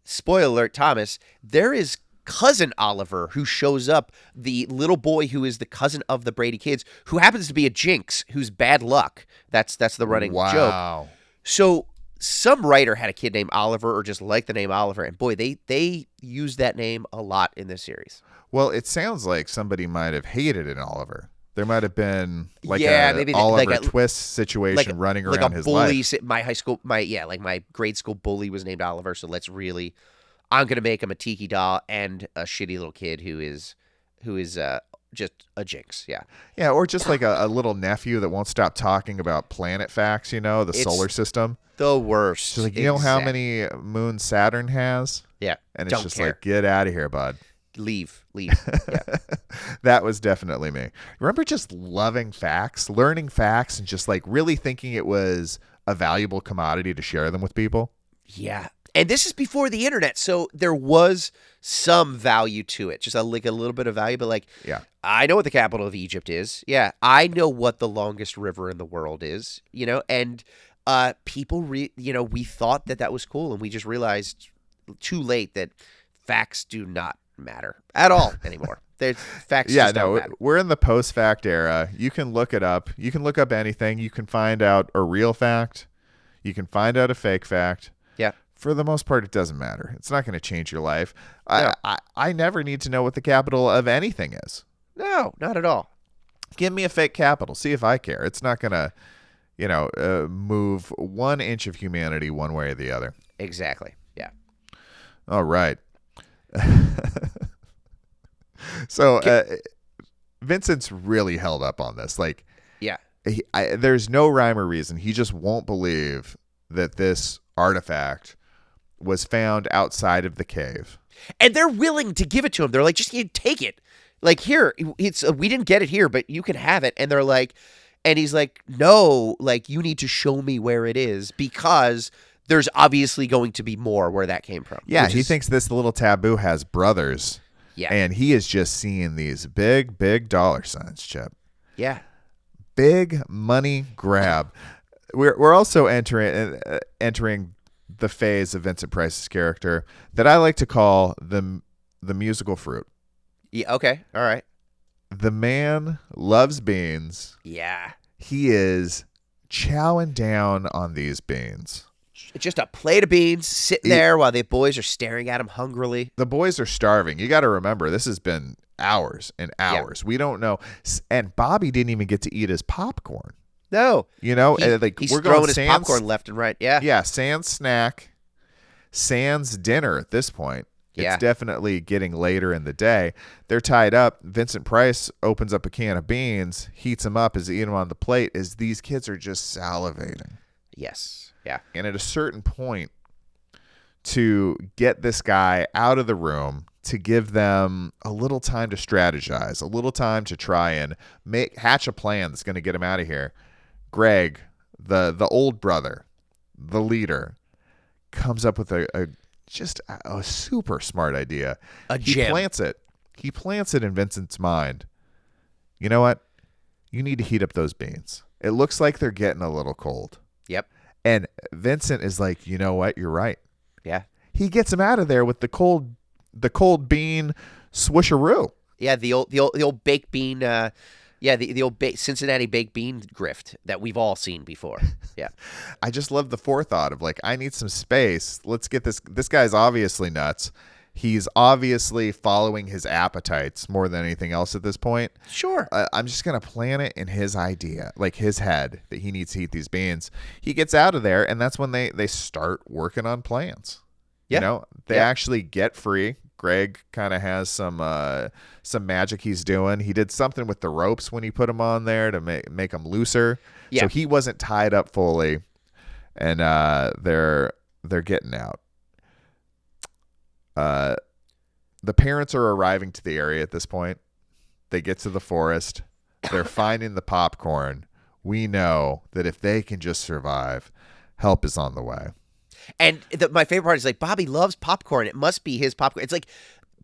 Speaker 2: spoiler alert, Thomas, there is cousin Oliver who shows up, the little boy who is the cousin of the Brady kids, who happens to be a jinx, who's bad luck. That's the running joke. So some writer had a kid named Oliver or just liked the name Oliver, and boy, they use that name a lot in this series.
Speaker 1: Well, it sounds like somebody might have hated an Oliver. There might have been
Speaker 2: maybe
Speaker 1: Oliver Twist situation running around his life.
Speaker 2: My grade school bully was named Oliver, so I'm going to make him a tiki doll and a shitty little kid who is just a jinx. Yeah.
Speaker 1: Yeah, or just like a little nephew that won't stop talking about planet facts, the solar system.
Speaker 2: The worst.
Speaker 1: She's like, how many moons Saturn has?
Speaker 2: Yeah.
Speaker 1: And it's just like, get out of here, bud.
Speaker 2: Leave. Yeah.
Speaker 1: That was definitely me. Remember just loving facts, learning facts, and just like really thinking it was a valuable commodity to share them with people?
Speaker 2: Yeah. And this is before the internet, so there was some value to it, just a little bit of value. But I know what the capital of Egypt is. Yeah, I know what the longest river in the world is. And people, we thought that was cool, and we just realized too late that facts do not matter at all anymore. Facts. Just don't matter.
Speaker 1: We're in the post-fact era. You can look it up. You can look up anything. You can find out a real fact. You can find out a fake fact.
Speaker 2: Yeah.
Speaker 1: for the most part, it doesn't matter. It's not going to change your life.
Speaker 2: No.
Speaker 1: I never need to know what the capital of anything is.
Speaker 2: No, not at all.
Speaker 1: Give me a fake capital. See if I care. It's not going to, move 1 inch of humanity one way or the other.
Speaker 2: Exactly. Yeah.
Speaker 1: All right. So Vincent's really held up on this. Like,
Speaker 2: yeah,
Speaker 1: there's no rhyme or reason. He just won't believe that this artifact was found outside of the cave.
Speaker 2: And they're willing to give it to him. They're like, just take it. Like, here, we didn't get it here, but you can have it. And they're like, and he's like, no, like, you need to show me where it is because there's obviously going to be more where that came from.
Speaker 1: Yeah, he thinks this little taboo has brothers.
Speaker 2: Yeah.
Speaker 1: And he is just seeing these big, big dollar signs, Chip.
Speaker 2: Yeah.
Speaker 1: Big money grab. We're also entering the phase of Vincent Price's character that I like to call the musical fruit.
Speaker 2: Yeah. Okay. All right.
Speaker 1: The man loves beans.
Speaker 2: Yeah.
Speaker 1: He is chowing down on these beans.
Speaker 2: Just a plate of beans sitting there while the boys are staring at him hungrily.
Speaker 1: The boys are starving. You got to remember, this has been hours and hours. Yeah. We don't know. And Bobby didn't even get to eat his popcorn.
Speaker 2: No.
Speaker 1: He's
Speaker 2: we're throwing his popcorn left and right. Yeah.
Speaker 1: Yeah. Sans snack, sans dinner at this point. It's definitely getting later in the day. They're tied up. Vincent Price opens up a can of beans, heats them up, is eating them on the plate as these kids are just salivating.
Speaker 2: Yes. Yeah.
Speaker 1: And at a certain point, to get this guy out of the room, to give them a little time to strategize, a little time to try and hatch a plan that's going to get him out of here, Greg, the old brother, the leader, comes up with a super smart idea. He plants it in Vincent's mind. You know what? You need to heat up those beans. It looks like they're getting a little cold.
Speaker 2: Yep.
Speaker 1: And Vincent is like, you know what? You're right.
Speaker 2: Yeah.
Speaker 1: He gets him out of there with the cold bean swisheroo.
Speaker 2: Yeah, the old baked bean. The old Cincinnati baked bean grift that we've all seen before. Yeah.
Speaker 1: I just love the forethought of like, I need some space. Let's get this. This guy's obviously nuts. He's obviously following his appetites more than anything else at this point.
Speaker 2: Sure.
Speaker 1: I'm just going to plant it in his idea, like his head, that he needs to eat these beans. He gets out of there, and that's when they start working on plans.
Speaker 2: Yeah.
Speaker 1: They actually get free. Greg kind of has some magic he's doing. He did something with the ropes when he put them on there to make them looser.
Speaker 2: Yeah.
Speaker 1: So he wasn't tied up fully, and they're getting out. The parents are arriving to the area at this point. They get to the forest. They're finding the popcorn. We know that if they can just survive, help is on the way.
Speaker 2: And my favorite part is like, Bobby loves popcorn. It must be his popcorn. It's like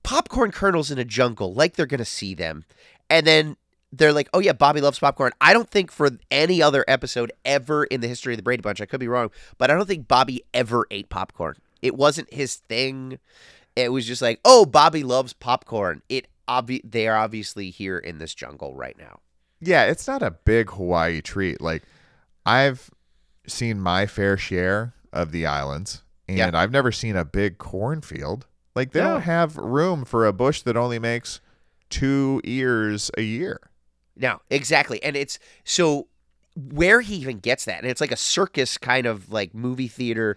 Speaker 2: popcorn kernels in a jungle, like they're going to see them. And then they're like, oh yeah, Bobby loves popcorn. I don't think for any other episode ever in the history of the Brady Bunch, I could be wrong, but I don't think Bobby ever ate popcorn. It wasn't his thing. It was just like, oh, Bobby loves popcorn. They are obviously here in this jungle right now.
Speaker 1: Yeah, it's not a big Hawaii treat. Like, I've seen my fair share of the islands, and I've never seen a big cornfield. Like, they don't have room for a bush that only makes 2 ears a year.
Speaker 2: No, exactly. And it's so where he even gets that, and it's like a circus kind of like movie theater,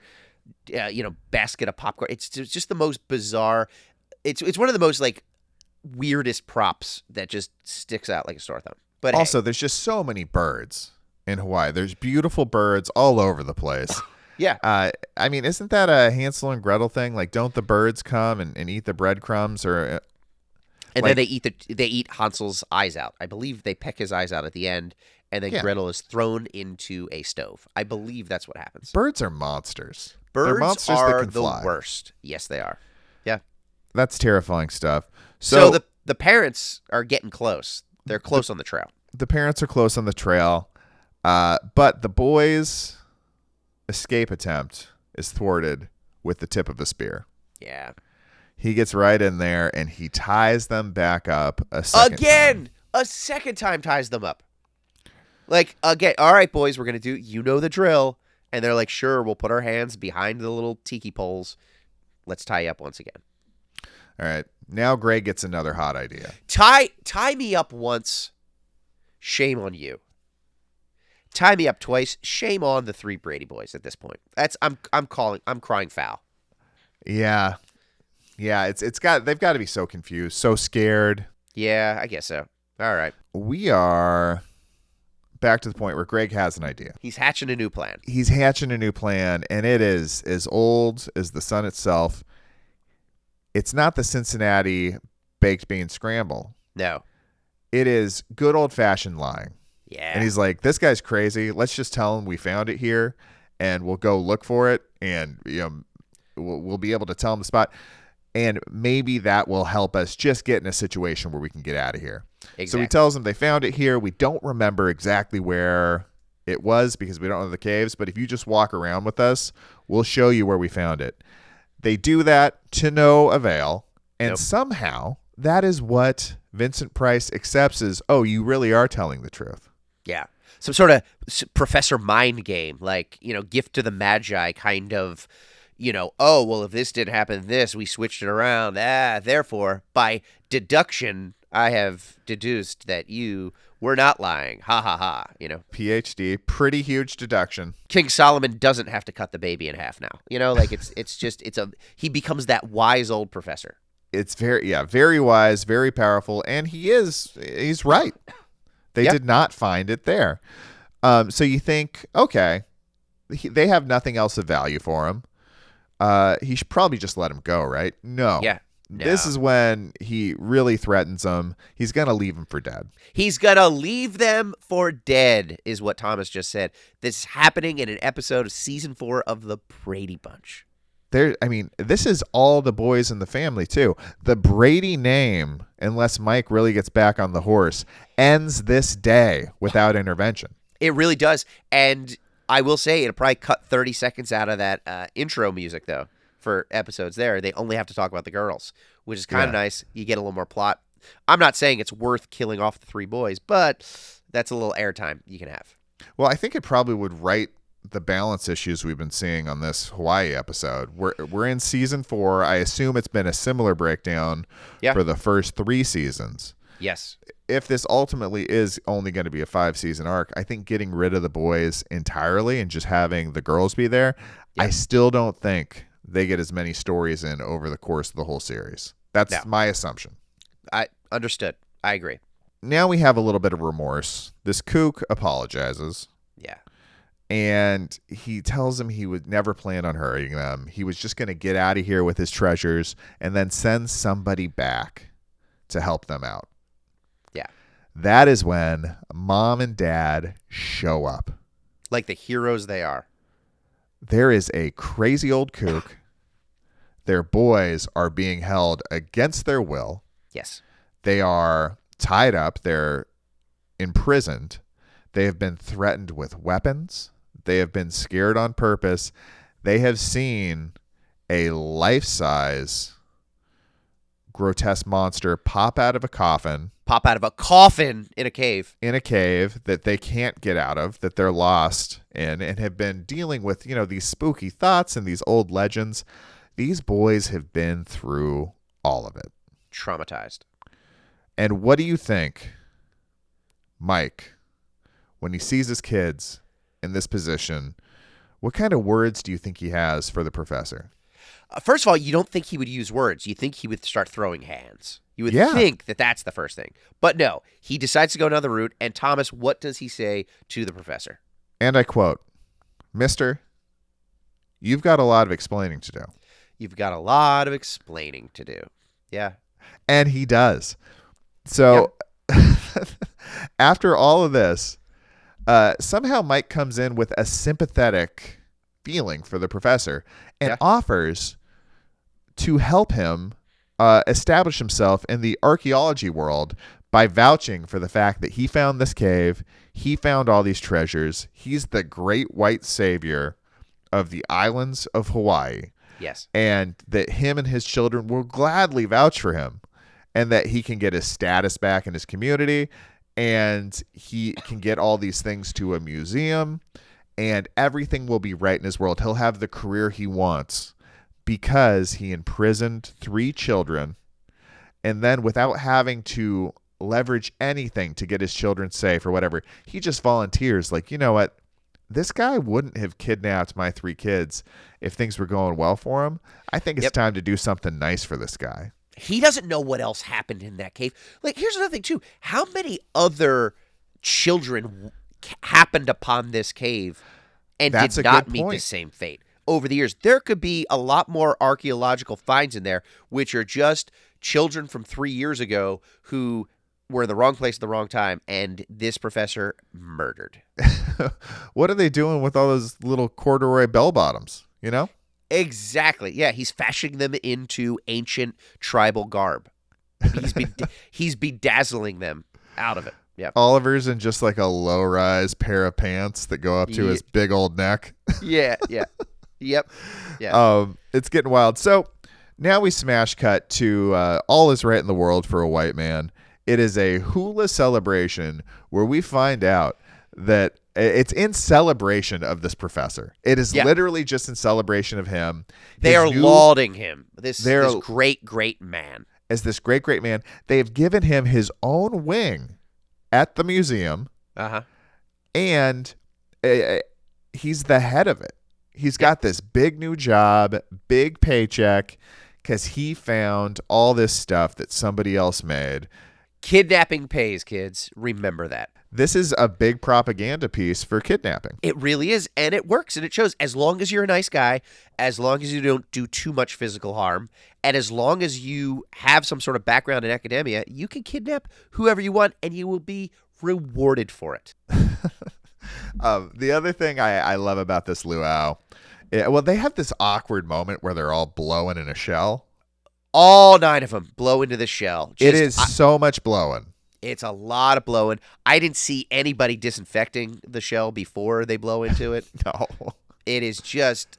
Speaker 2: basket of popcorn. It's just the most bizarre. It's one of the most like weirdest props that just sticks out like a sore thumb. But
Speaker 1: also, there's just so many birds in Hawaii. There's beautiful birds all over the place.
Speaker 2: Yeah.
Speaker 1: I mean, isn't that a Hansel and Gretel thing? Like, don't the birds come and eat the breadcrumbs or?
Speaker 2: And then they eat Hansel's eyes out. I believe they peck his eyes out at the end, and then Gretel is thrown into a stove. I believe that's what happens.
Speaker 1: Birds are monsters.
Speaker 2: Birds
Speaker 1: They're monsters
Speaker 2: are
Speaker 1: that can
Speaker 2: the
Speaker 1: fly.
Speaker 2: worst. Yes, they are. Yeah.
Speaker 1: That's terrifying stuff.
Speaker 2: So the parents are getting close. They're close on the trail.
Speaker 1: The parents are close on the trail, but the boys' escape attempt is thwarted with the tip of a spear.
Speaker 2: Yeah.
Speaker 1: He gets right in there, and he ties them back up a second time.
Speaker 2: A second time ties them up. Like, again, all right, boys, we're going to do, the drill. And they're like, sure, we'll put our hands behind the little tiki poles. Let's tie you up once again.
Speaker 1: All right. Now Greg gets another hot idea.
Speaker 2: Tie me up once. Shame on you. Tie me up twice. Shame on the 3 Brady boys at this point. I'm crying foul.
Speaker 1: Yeah. Yeah, they've got to be so confused, so scared.
Speaker 2: Yeah, I guess so. All right.
Speaker 1: We are back to the point where Greg has an idea.
Speaker 2: He's hatching a new plan.
Speaker 1: And it is as old as the sun itself. It's not the Cincinnati baked bean scramble.
Speaker 2: No.
Speaker 1: It is good old-fashioned lying.
Speaker 2: Yeah.
Speaker 1: And he's like, this guy's crazy. Let's just tell him we found it here, and we'll go look for it, and we'll be able to tell him the spot. And maybe that will help us just get in a situation where we can get out of here.
Speaker 2: Exactly.
Speaker 1: So he tells them they found it here. We don't remember exactly where it was because we don't know the caves. But if you just walk around with us, we'll show you where we found it. They do that to no avail. And somehow that is what Vincent Price accepts as, oh, you really are telling the truth.
Speaker 2: Yeah. Some sort of Professor Mind game, like, gift to the Magi kind of, oh, well, if this didn't happen, we switched it around. Therefore, by deduction, I have deduced that you were not lying. Ha, ha, ha,
Speaker 1: PhD, pretty huge deduction.
Speaker 2: King Solomon doesn't have to cut the baby in half now. He becomes that wise old professor.
Speaker 1: It's very wise, very powerful, and he's right. They did not find it there. So you think, okay, they have nothing else of value for him. He should probably just let him go, right? No.
Speaker 2: Yeah. No.
Speaker 1: This is when he really threatens them. He's going to leave them for dead.
Speaker 2: He's going to leave them for dead, is what Thomas just said. This is happening in an episode of season 4 of the Brady Bunch.
Speaker 1: This is all the boys in the family, too. The Brady name, unless Mike really gets back on the horse, ends this day without intervention.
Speaker 2: It really does. And I will say it'll probably cut 30 seconds out of that intro music, though, for episodes there. They only have to talk about the girls, which is kind of nice. You get a little more plot. I'm not saying it's worth killing off the 3 boys, but that's a little airtime you can have.
Speaker 1: Well, I think it probably would right the balance issues we've been seeing on this Hawaii episode. We're in season 4. I assume it's been a similar breakdown for the first 3 seasons.
Speaker 2: Yes.
Speaker 1: If this ultimately is only going to be a 5-season arc, I think getting rid of the boys entirely and just having the girls be there, I still don't think they get as many stories in over the course of the whole series. That's my assumption.
Speaker 2: I understood. I agree.
Speaker 1: Now we have a little bit of remorse. This kook apologizes.
Speaker 2: Yeah.
Speaker 1: And he tells them he would never plan on hurting them. He was just going to get out of here with his treasures and then send somebody back to help them out.
Speaker 2: Yeah.
Speaker 1: That is when Mom and Dad show up.
Speaker 2: Like the heroes they are.
Speaker 1: There is a crazy old kook. Their boys are being held against their will.
Speaker 2: Yes.
Speaker 1: They are tied up. They're imprisoned. They have been threatened with weapons. They have been scared on purpose. They have seen a life-size grotesque monster pop out of a coffin.
Speaker 2: Pop out of a coffin in a cave.
Speaker 1: In a cave that they can't get out of, that they're lost in, and have been dealing with, these spooky thoughts and these old legends. These boys have been through all of it.
Speaker 2: Traumatized.
Speaker 1: And what do you think, Mike, when he sees his kids in this position, what kind of words do you think he has for the professor?
Speaker 2: First of all, you don't think he would use words. You think he would start throwing hands. You would think that that's the first thing. But no, he decides to go another route. And Thomas, what does he say to the professor?
Speaker 1: And I quote, "Mister, you've got a lot of explaining to do."
Speaker 2: You've got a lot of explaining to do. Yeah.
Speaker 1: And he does. So after all of this, somehow Mike comes in with a sympathetic feeling for the professor and offers to help him establish himself in the archaeology world by vouching for the fact that he found this cave, he found all these treasures, he's the great white savior of the islands of Hawaii.
Speaker 2: Yes.
Speaker 1: And that him and his children will gladly vouch for him, and that he can get his status back in his community, and he can get all these things to a museum, and everything will be right in his world. He'll have the career he wants because he imprisoned 3 children, and then without having to leverage anything to get his children safe or whatever, he just volunteers. Like, you know what? This guy wouldn't have kidnapped my 3 kids if things were going well for him. I think it's time to do something nice for this guy.
Speaker 2: He doesn't know what else happened in that cave. Like, here's another thing, too. How many other children happened upon this cave and did not meet the same fate over the years? There could be a lot more archaeological finds in there, which are just children from 3 years ago who were in the wrong place at the wrong time, and this professor murdered.
Speaker 1: What are they doing with all those little corduroy bell bottoms, you know?
Speaker 2: Exactly. Yeah, he's fashioning them into ancient tribal garb. He's bedazzling them out of it. Yeah.
Speaker 1: Oliver's in just like a low-rise pair of pants that go up to his big old neck.
Speaker 2: Yeah. Yep. Yeah.
Speaker 1: It's getting wild. So now we smash cut to all is right in the world for a white man. It is a hula celebration where we find out that it's in celebration of this professor. It is literally just in celebration of him.
Speaker 2: They are lauding him. This great, great man.
Speaker 1: As this great, great man. They have given him his own wing at the museum.
Speaker 2: Uh-huh.
Speaker 1: And he's the head of it. He's got this big new job, big paycheck, because he found all this stuff that somebody else made.
Speaker 2: Kidnapping pays, kids. Remember that.
Speaker 1: This is a big propaganda piece for kidnapping.
Speaker 2: It really is, and it works, and it shows. As long as you're a nice guy, as long as you don't do too much physical harm, and as long as you have some sort of background in academia, you can kidnap whoever you want, and you will be rewarded for it.
Speaker 1: The other thing I love about this luau, they have this awkward moment where they're all blowing in a shell.
Speaker 2: All 9 of them blow into the shell.
Speaker 1: It is so much blowing.
Speaker 2: It's a lot of blowing. I didn't see anybody disinfecting the shell before they blow into it.
Speaker 1: No.
Speaker 2: It is just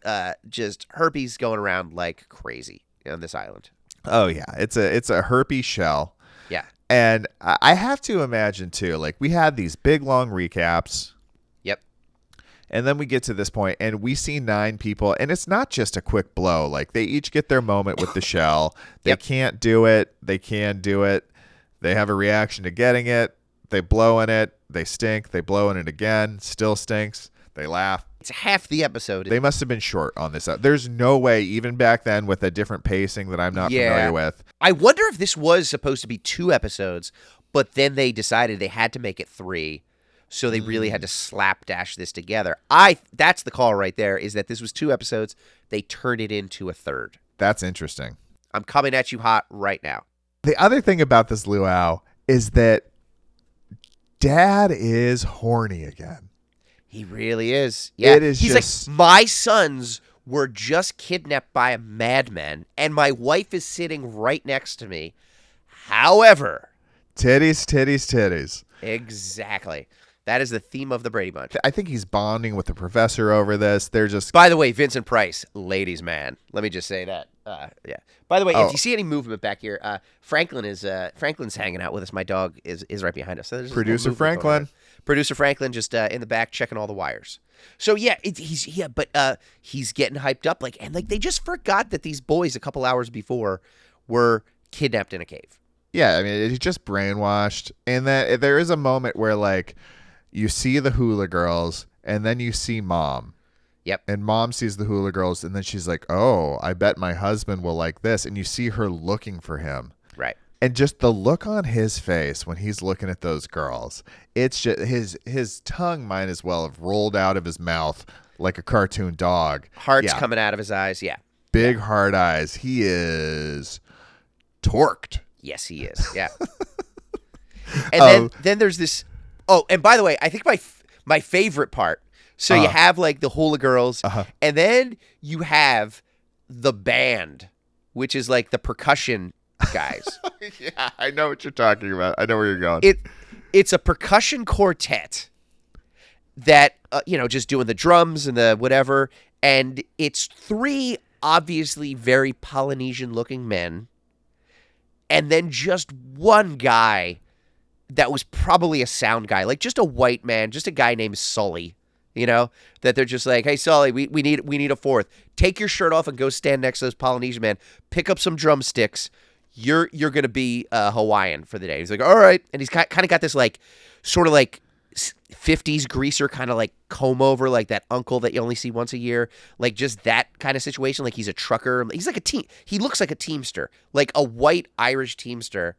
Speaker 2: herpes going around like crazy on this island.
Speaker 1: Oh yeah, it's a herpes shell.
Speaker 2: Yeah.
Speaker 1: And I have to imagine too, like we had these big long recaps.
Speaker 2: Yep.
Speaker 1: And then we get to this point and we see 9 people, and it's not just a quick blow. Like they each get their moment with the shell. They can't do it. They can do it. They have a reaction to getting it. They blow in it. They stink. They blow in it again. Still stinks. They laugh.
Speaker 2: It's half the episode.
Speaker 1: They must have been short on this. There's no way, even back then with a different pacing that I'm not familiar with.
Speaker 2: I wonder if this was supposed to be 2 episodes, but then they decided they had to make it 3. So they really had to slapdash this together. That's the call right there, is that this was 2 episodes. They turned it into a 3rd.
Speaker 1: That's interesting.
Speaker 2: I'm coming at you hot right now.
Speaker 1: The other thing about this luau is that Dad is horny again.
Speaker 2: He really is. Yeah. He's like, my sons were just kidnapped by a madman, and my wife is sitting right next to me. However.
Speaker 1: Titties, titties, titties.
Speaker 2: Exactly. That is the theme of the Brady Bunch.
Speaker 1: I think he's bonding with the professor over this. They're just...
Speaker 2: By the way, Vincent Price, ladies' man. Let me just say that. Yeah. By the way, if you see any movement back here, Franklin's hanging out with us. My dog is right behind us. So
Speaker 1: Producer Franklin.
Speaker 2: Producer Franklin just in the back checking all the wires. So yeah, he's getting hyped up and they just forgot that these boys a couple hours before were kidnapped in a cave.
Speaker 1: Yeah, I mean, he's just brainwashed, and that there is a moment where you see the hula girls, and then you see Mom.
Speaker 2: Yep.
Speaker 1: And Mom sees the hula girls, and then she's like, "Oh, I bet my husband will like this." And you see her looking for him.
Speaker 2: Right.
Speaker 1: And just the look on his face when he's looking at those girls, it's just his tongue might as well have rolled out of his mouth like a cartoon dog.
Speaker 2: Heart's coming out of his eyes. Yeah.
Speaker 1: Big hard eyes. He is torqued.
Speaker 2: Yes, he is. Yeah. And then there's this. Oh, and by the way, I think my favorite part. So you have the hula girls, and then you have the band, which is the percussion guys.
Speaker 1: Yeah, I know what you're talking about. I know where you're going.
Speaker 2: It's a percussion quartet that just doing the drums and the whatever, and it's 3 obviously very Polynesian looking men. And then just one guy that was probably a sound guy, just a white man, just a guy named Sully You know, that they're just like, hey, Sully, we need a fourth. Take your shirt off and go stand next to this Polynesian man. Pick up some drumsticks. You're gonna be Hawaiian for the day. He's like, all right, and he's kind of got this like sort of like 50s greaser kind of like comb over, like that uncle that you only see once a year, like just that kind of situation. Like he's a trucker. He's like he looks like a teamster, like a white Irish teamster,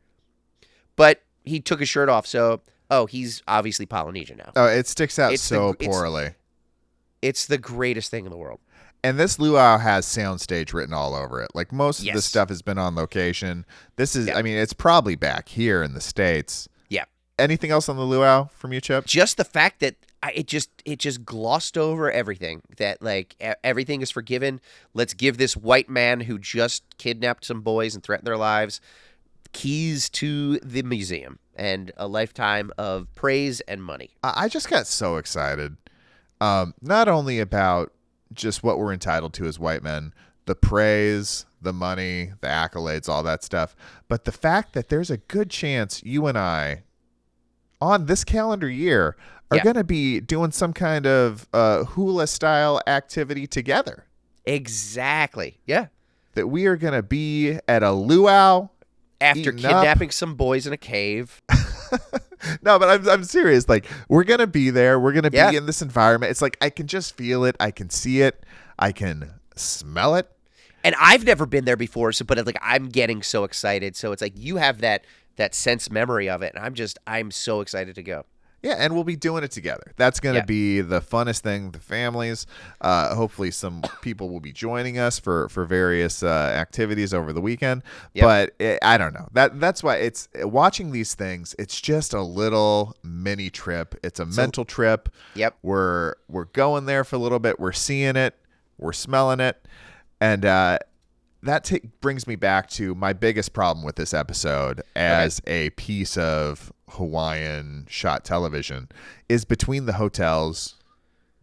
Speaker 2: but he took his shirt off. So, he's obviously Polynesian now.
Speaker 1: Oh, it sticks out poorly.
Speaker 2: It's the greatest thing in the world.
Speaker 1: And this luau has soundstage written all over it. Like most of the stuff has been on location. This is, I mean, it's probably back here in the States.
Speaker 2: Yeah.
Speaker 1: Anything else on the luau from you, Chip?
Speaker 2: Just the fact that it just glossed over everything. That like everything is forgiven. Let's give this white man who just kidnapped some boys and threatened their lives keys to the museum and a lifetime of praise and money.
Speaker 1: I just got so excited. Not only about just what we're entitled to as white men, the praise, the money, the accolades, all that stuff, but the fact that there's a good chance you and I, on this calendar year, are going to be doing some kind of hula-style activity together.
Speaker 2: Exactly. Yeah.
Speaker 1: That we are going to be at a luau
Speaker 2: after kidnapping some boys in a cave.
Speaker 1: No, but I'm serious. Like, we're going to be there. We're going to be in this environment. It's like I can just feel it. I can see it. I can smell it.
Speaker 2: And I've never been there before, but like I'm getting so excited. So it's like you have that sense memory of it, and I'm so excited to go.
Speaker 1: Yeah, and we'll be doing it together. That's going to be the funnest thing. The families, hopefully some people will be joining us for various activities over the weekend. Yep. But I don't know. That's why it's watching these things. It's just a little mini trip. It's a mental trip.
Speaker 2: Yep.
Speaker 1: We're going there for a little bit. We're seeing it. We're smelling it. And that brings me back to my biggest problem with this episode as a piece of Hawaiian shot television is between the hotels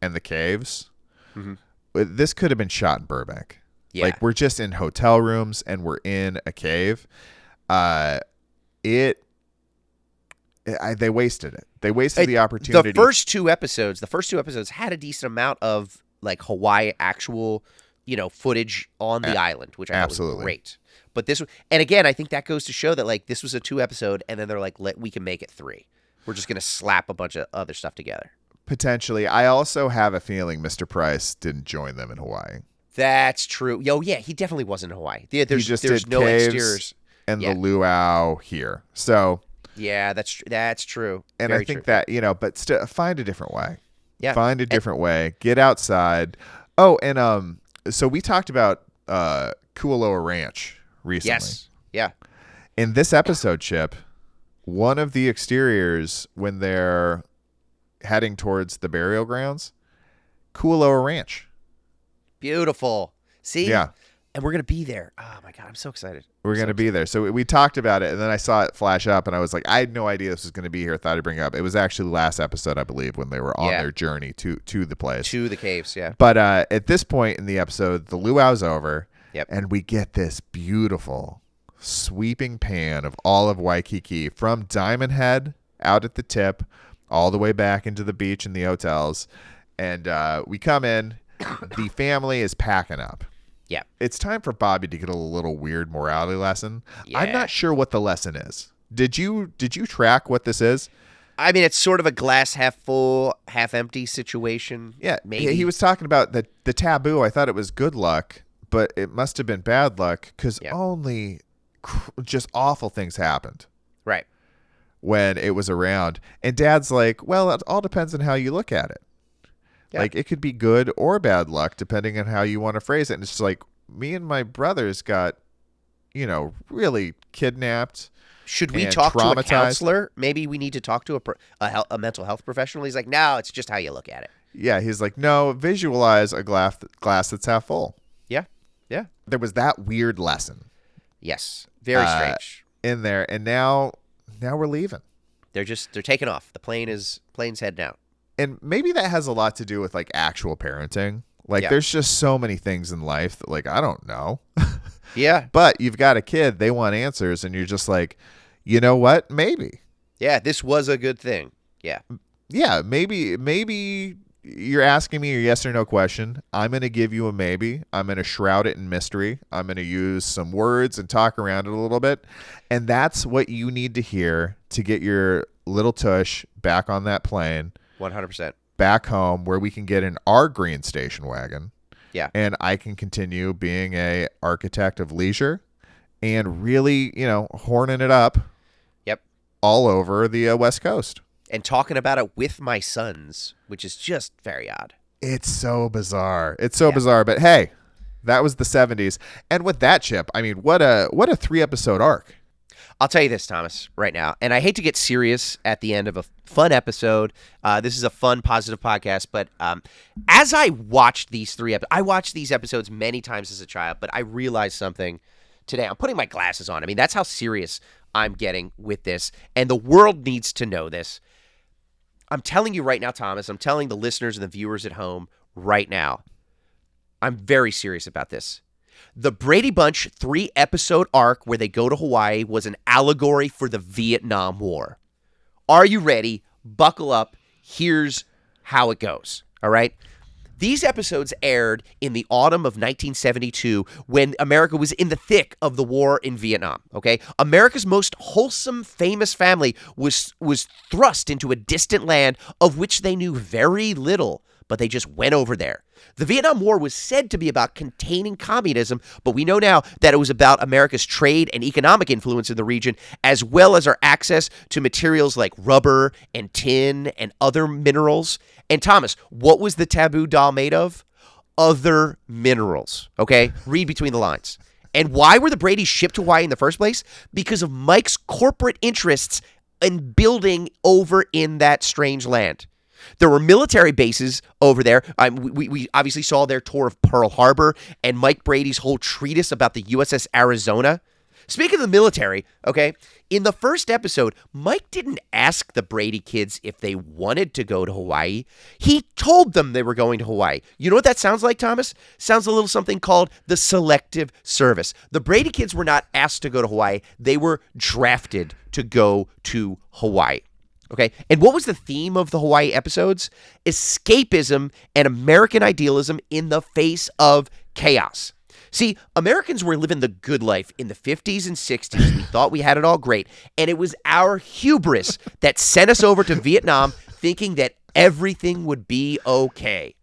Speaker 1: and the caves. Mm-hmm. This could have been shot in Burbank. Yeah. Like we're just in hotel rooms and we're in a cave. They wasted it. They wasted the opportunity.
Speaker 2: The first two episodes had a decent amount of like Hawaii actual footage on the island, which I thought was great. But and again, I think that goes to show that like this was a 2 episode, and then they're like, we can make it 3. We're just gonna slap a bunch of other stuff together.
Speaker 1: Potentially, I also have a feeling Mr. Price didn't join them in Hawaii.
Speaker 2: That's true. He definitely wasn't in Hawaii. There's no
Speaker 1: caves
Speaker 2: exteriors
Speaker 1: and the luau here. So
Speaker 2: yeah, that's true.
Speaker 1: And
Speaker 2: Very
Speaker 1: I think
Speaker 2: true.
Speaker 1: that but still find a different way.
Speaker 2: Yeah,
Speaker 1: find a different way. Get outside. Oh, and so we talked about Kualoa Ranch recently.
Speaker 2: Yes. Yeah.
Speaker 1: In this episode, Chip, one of the exteriors when they're heading towards the burial grounds, Kualoa Ranch.
Speaker 2: Beautiful. See?
Speaker 1: Yeah.
Speaker 2: And we're going to be there. Oh, my God. I'm so excited.
Speaker 1: We're going to be there. So we talked about it, and then I saw it flash up, and I was like, I had no idea this was going to be here. I thought I'd bring it up. It was actually last episode, I believe, when they were on their journey to the place.
Speaker 2: To the caves, yeah.
Speaker 1: But at this point in the episode, the luau's over,
Speaker 2: yep.
Speaker 1: And we get this beautiful sweeping pan of all of Waikiki from Diamond Head out at the tip all the way back into the beach and the hotels. And we come in. The family is packing up.
Speaker 2: Yeah.
Speaker 1: It's time for Bobby to get a little weird morality lesson.
Speaker 2: Yeah.
Speaker 1: I'm not sure what the lesson is. Did you track what this is?
Speaker 2: I mean, it's sort of a glass half full, half empty situation.
Speaker 1: Yeah.
Speaker 2: Maybe.
Speaker 1: He was talking about the taboo. I thought it was good luck, but it must have been bad luck because only just awful things happened.
Speaker 2: Right.
Speaker 1: When it was around. And Dad's like, well, it all depends on how you look at it. Yeah. Like, it could be good or bad luck, depending on how you want to phrase it. And it's just like, me and my brothers got, really kidnapped.
Speaker 2: Should we talk to a counselor? Maybe we need to talk to a mental health professional. He's like, no, it's just how you look at it.
Speaker 1: Yeah, he's like, no, visualize a glass that's half full.
Speaker 2: Yeah, yeah.
Speaker 1: There was that weird lesson.
Speaker 2: Yes, very strange.
Speaker 1: In there, and now we're leaving.
Speaker 2: They're taking off. The plane's heading out.
Speaker 1: And maybe that has a lot to do with like actual parenting. Like there's just so many things in life that like, I don't know.
Speaker 2: Yeah.
Speaker 1: But you've got a kid, they want answers. And you're just like, you know what? Maybe.
Speaker 2: Yeah. This was a good thing. Yeah.
Speaker 1: Yeah. Maybe you're asking me a yes or no question. I'm going to give you a maybe. I'm going to shroud it in mystery. I'm going to use some words and talk around it a little bit. And that's what you need to hear to get your little tush back on that plane.
Speaker 2: 100%.
Speaker 1: Back home where we can get in our green station wagon.
Speaker 2: Yeah.
Speaker 1: And I can continue being a architect of leisure and really, horning it up.
Speaker 2: Yep.
Speaker 1: All over the West Coast.
Speaker 2: And talking about it with my sons, which is just very odd.
Speaker 1: It's so bizarre. It's so bizarre. But hey, that was the 70s. And with that, Chip, I mean, what a 3-episode arc.
Speaker 2: I'll tell you this, Thomas, right now, and I hate to get serious at the end of a fun episode. This is a fun, positive podcast, but as I watched these 3 episodes, I watched these episodes many times as a child, but I realized something today. I'm putting my glasses on. I mean, that's how serious I'm getting with this, and the world needs to know this. I'm telling you right now, Thomas, I'm telling the listeners and the viewers at home right now, I'm very serious about this. The Brady Bunch 3-episode arc where they go to Hawaii was an allegory for the Vietnam War. Are you ready? Buckle up. Here's how it goes. All right? These episodes aired in the autumn of 1972 when America was in the thick of the war in Vietnam, okay? America's most wholesome, famous family was thrust into a distant land of which they knew very little, but they just went over there. The Vietnam War was said to be about containing communism, but we know now that it was about America's trade and economic influence in the region, as well as our access to materials like rubber and tin and other minerals. And Thomas, what was the taboo doll made of? Other minerals, okay? Read between the lines. And why were the Bradys shipped to Hawaii in the first place? Because of Mike's corporate interests in building over in that strange land. There were military bases over there. We obviously saw their tour of Pearl Harbor and Mike Brady's whole treatise about the USS Arizona. Speaking of the military, okay, in the first episode, Mike didn't ask the Brady kids if they wanted to go to Hawaii. He told them they were going to Hawaii. You know what that sounds like, Thomas? Sounds a little something called the Selective Service. The Brady kids were not asked to go to Hawaii. They were drafted to go to Hawaii. Okay, and what was the theme of the Hawaii episodes? Escapism and American idealism in the face of chaos. See, Americans were living the good life in the 50s and 60s. We thought we had it all great, and it was our hubris that sent us over to Vietnam thinking that everything would be okay.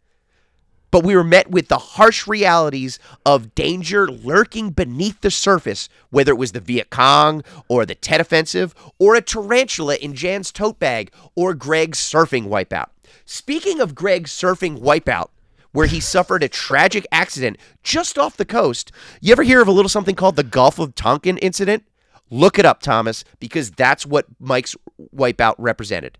Speaker 2: But we were met with the harsh realities of danger lurking beneath the surface, whether it was the Viet Cong or the Tet Offensive or a tarantula in Jan's tote bag or Greg's surfing wipeout. Speaking of Greg's surfing wipeout, where he suffered a tragic accident just off the coast, you ever hear of a little something called the Gulf of Tonkin incident? Look it up, Thomas, because that's what Mike's wipeout represented.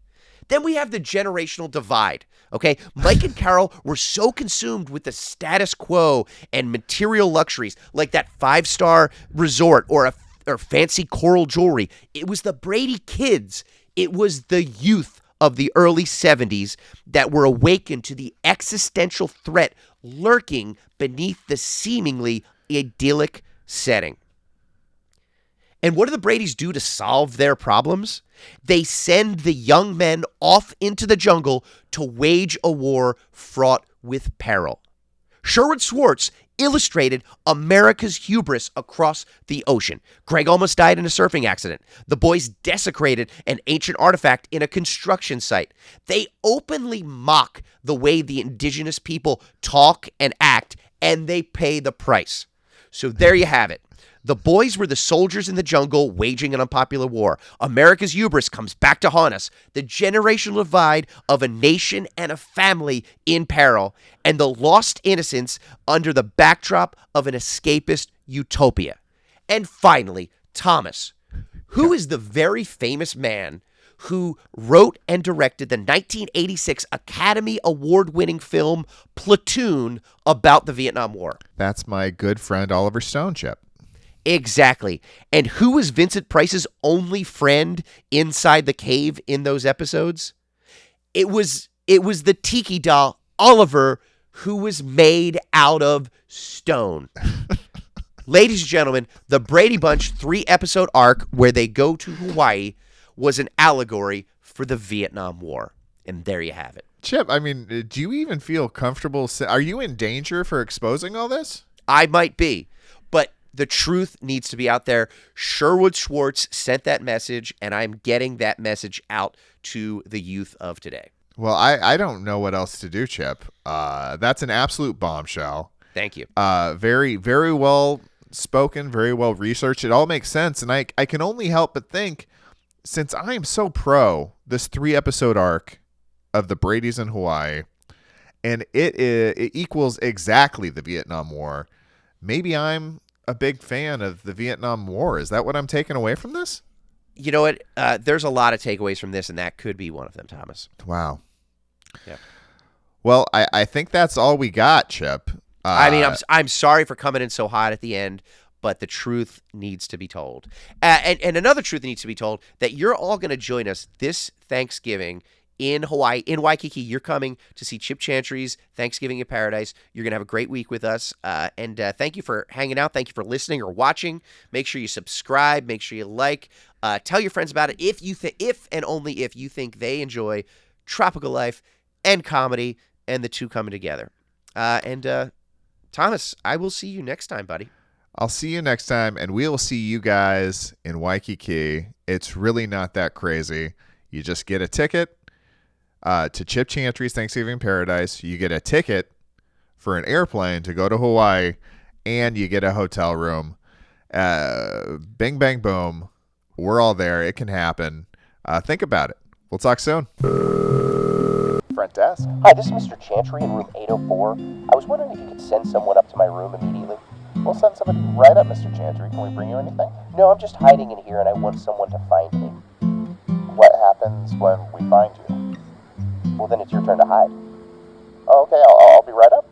Speaker 2: Then we have the generational divide. Okay, Mike and Carol were so consumed with the status quo and material luxuries, like that 5-star resort or fancy coral jewelry. It was the Brady kids. It was the youth of the early 70s that were awakened to the existential threat lurking beneath the seemingly idyllic setting. And what do the Bradys do to solve their problems? They send the young men off into the jungle to wage a war fraught with peril. Sherwood Schwartz illustrated America's hubris across the ocean. Greg almost died in a surfing accident. The boys desecrated an ancient artifact in a construction site. They openly mock the way the indigenous people talk and act, and they pay the price. So there you have it. The boys were the soldiers in the jungle waging an unpopular war. America's hubris comes back to haunt us. The generational divide of a nation and a family in peril, and the lost innocence under the backdrop of an escapist utopia. And finally, Thomas, who is the very famous man who wrote and directed the 1986 Academy Award-winning film Platoon about the Vietnam War?
Speaker 1: That's my good friend Oliver Stone, Chip.
Speaker 2: Exactly. And who was Vincent Price's only friend inside the cave in those episodes? It was the tiki doll, Oliver, who was made out of stone. Ladies and gentlemen, the Brady Bunch 3-episode arc where they go to Hawaii was an allegory for the Vietnam War. And there you have it.
Speaker 1: Chip, I mean, do you even feel comfortable? Are you in danger for exposing all this?
Speaker 2: I might be, but the truth needs to be out there. Sherwood Schwartz sent that message, and I'm getting that message out to the youth of today.
Speaker 1: Well, I don't know what else to do, Chip. That's an absolute bombshell.
Speaker 2: Thank you.
Speaker 1: Very, very well spoken, very well researched. It all makes sense. And I can only help but think, since I am so pro this 3-episode arc of the Bradys in Hawaii, and it equals exactly the Vietnam War, maybe I'm a big fan of the Vietnam War. Is that what I'm taking away from this?
Speaker 2: You know what? There's a lot of takeaways from this, and that could be one of them, Thomas.
Speaker 1: Wow.
Speaker 2: Yeah.
Speaker 1: Well, I think that's all we got, Chip.
Speaker 2: I mean, I'm sorry for coming in so hot at the end, but the truth needs to be told. And another truth needs to be told, that you're all going to join us this Thanksgiving in Hawaii, in Waikiki. You're coming to see Chip Chantry's Thanksgiving in Paradise. You're going to have a great week with us. And thank you for hanging out. Thank you for listening or watching. Make sure you subscribe. Make sure you like. Tell your friends about it if and only if you think they enjoy tropical life and comedy and the two coming together. Thomas, I will see you next time, buddy.
Speaker 1: I'll see you next time, and we'll see you guys in Waikiki. It's really not that crazy. You just get a ticket to Chip Chantry's Thanksgiving Paradise. You get a ticket for an airplane to go to Hawaii, and you get a hotel room. Bing, bang, boom. We're all there. It can happen. Think about it. We'll talk soon. Front desk.
Speaker 2: Hi, this is Mr. Chantry in room 804. I was wondering if you could send someone up to my room immediately.
Speaker 1: We'll send somebody right up, Mr. Chantry. Can we bring you anything?
Speaker 2: No, I'm just hiding in here, and I want someone to find me.
Speaker 1: What happens when we find you?
Speaker 2: Well, then it's your turn to hide.
Speaker 1: Oh, okay, I'll be right up.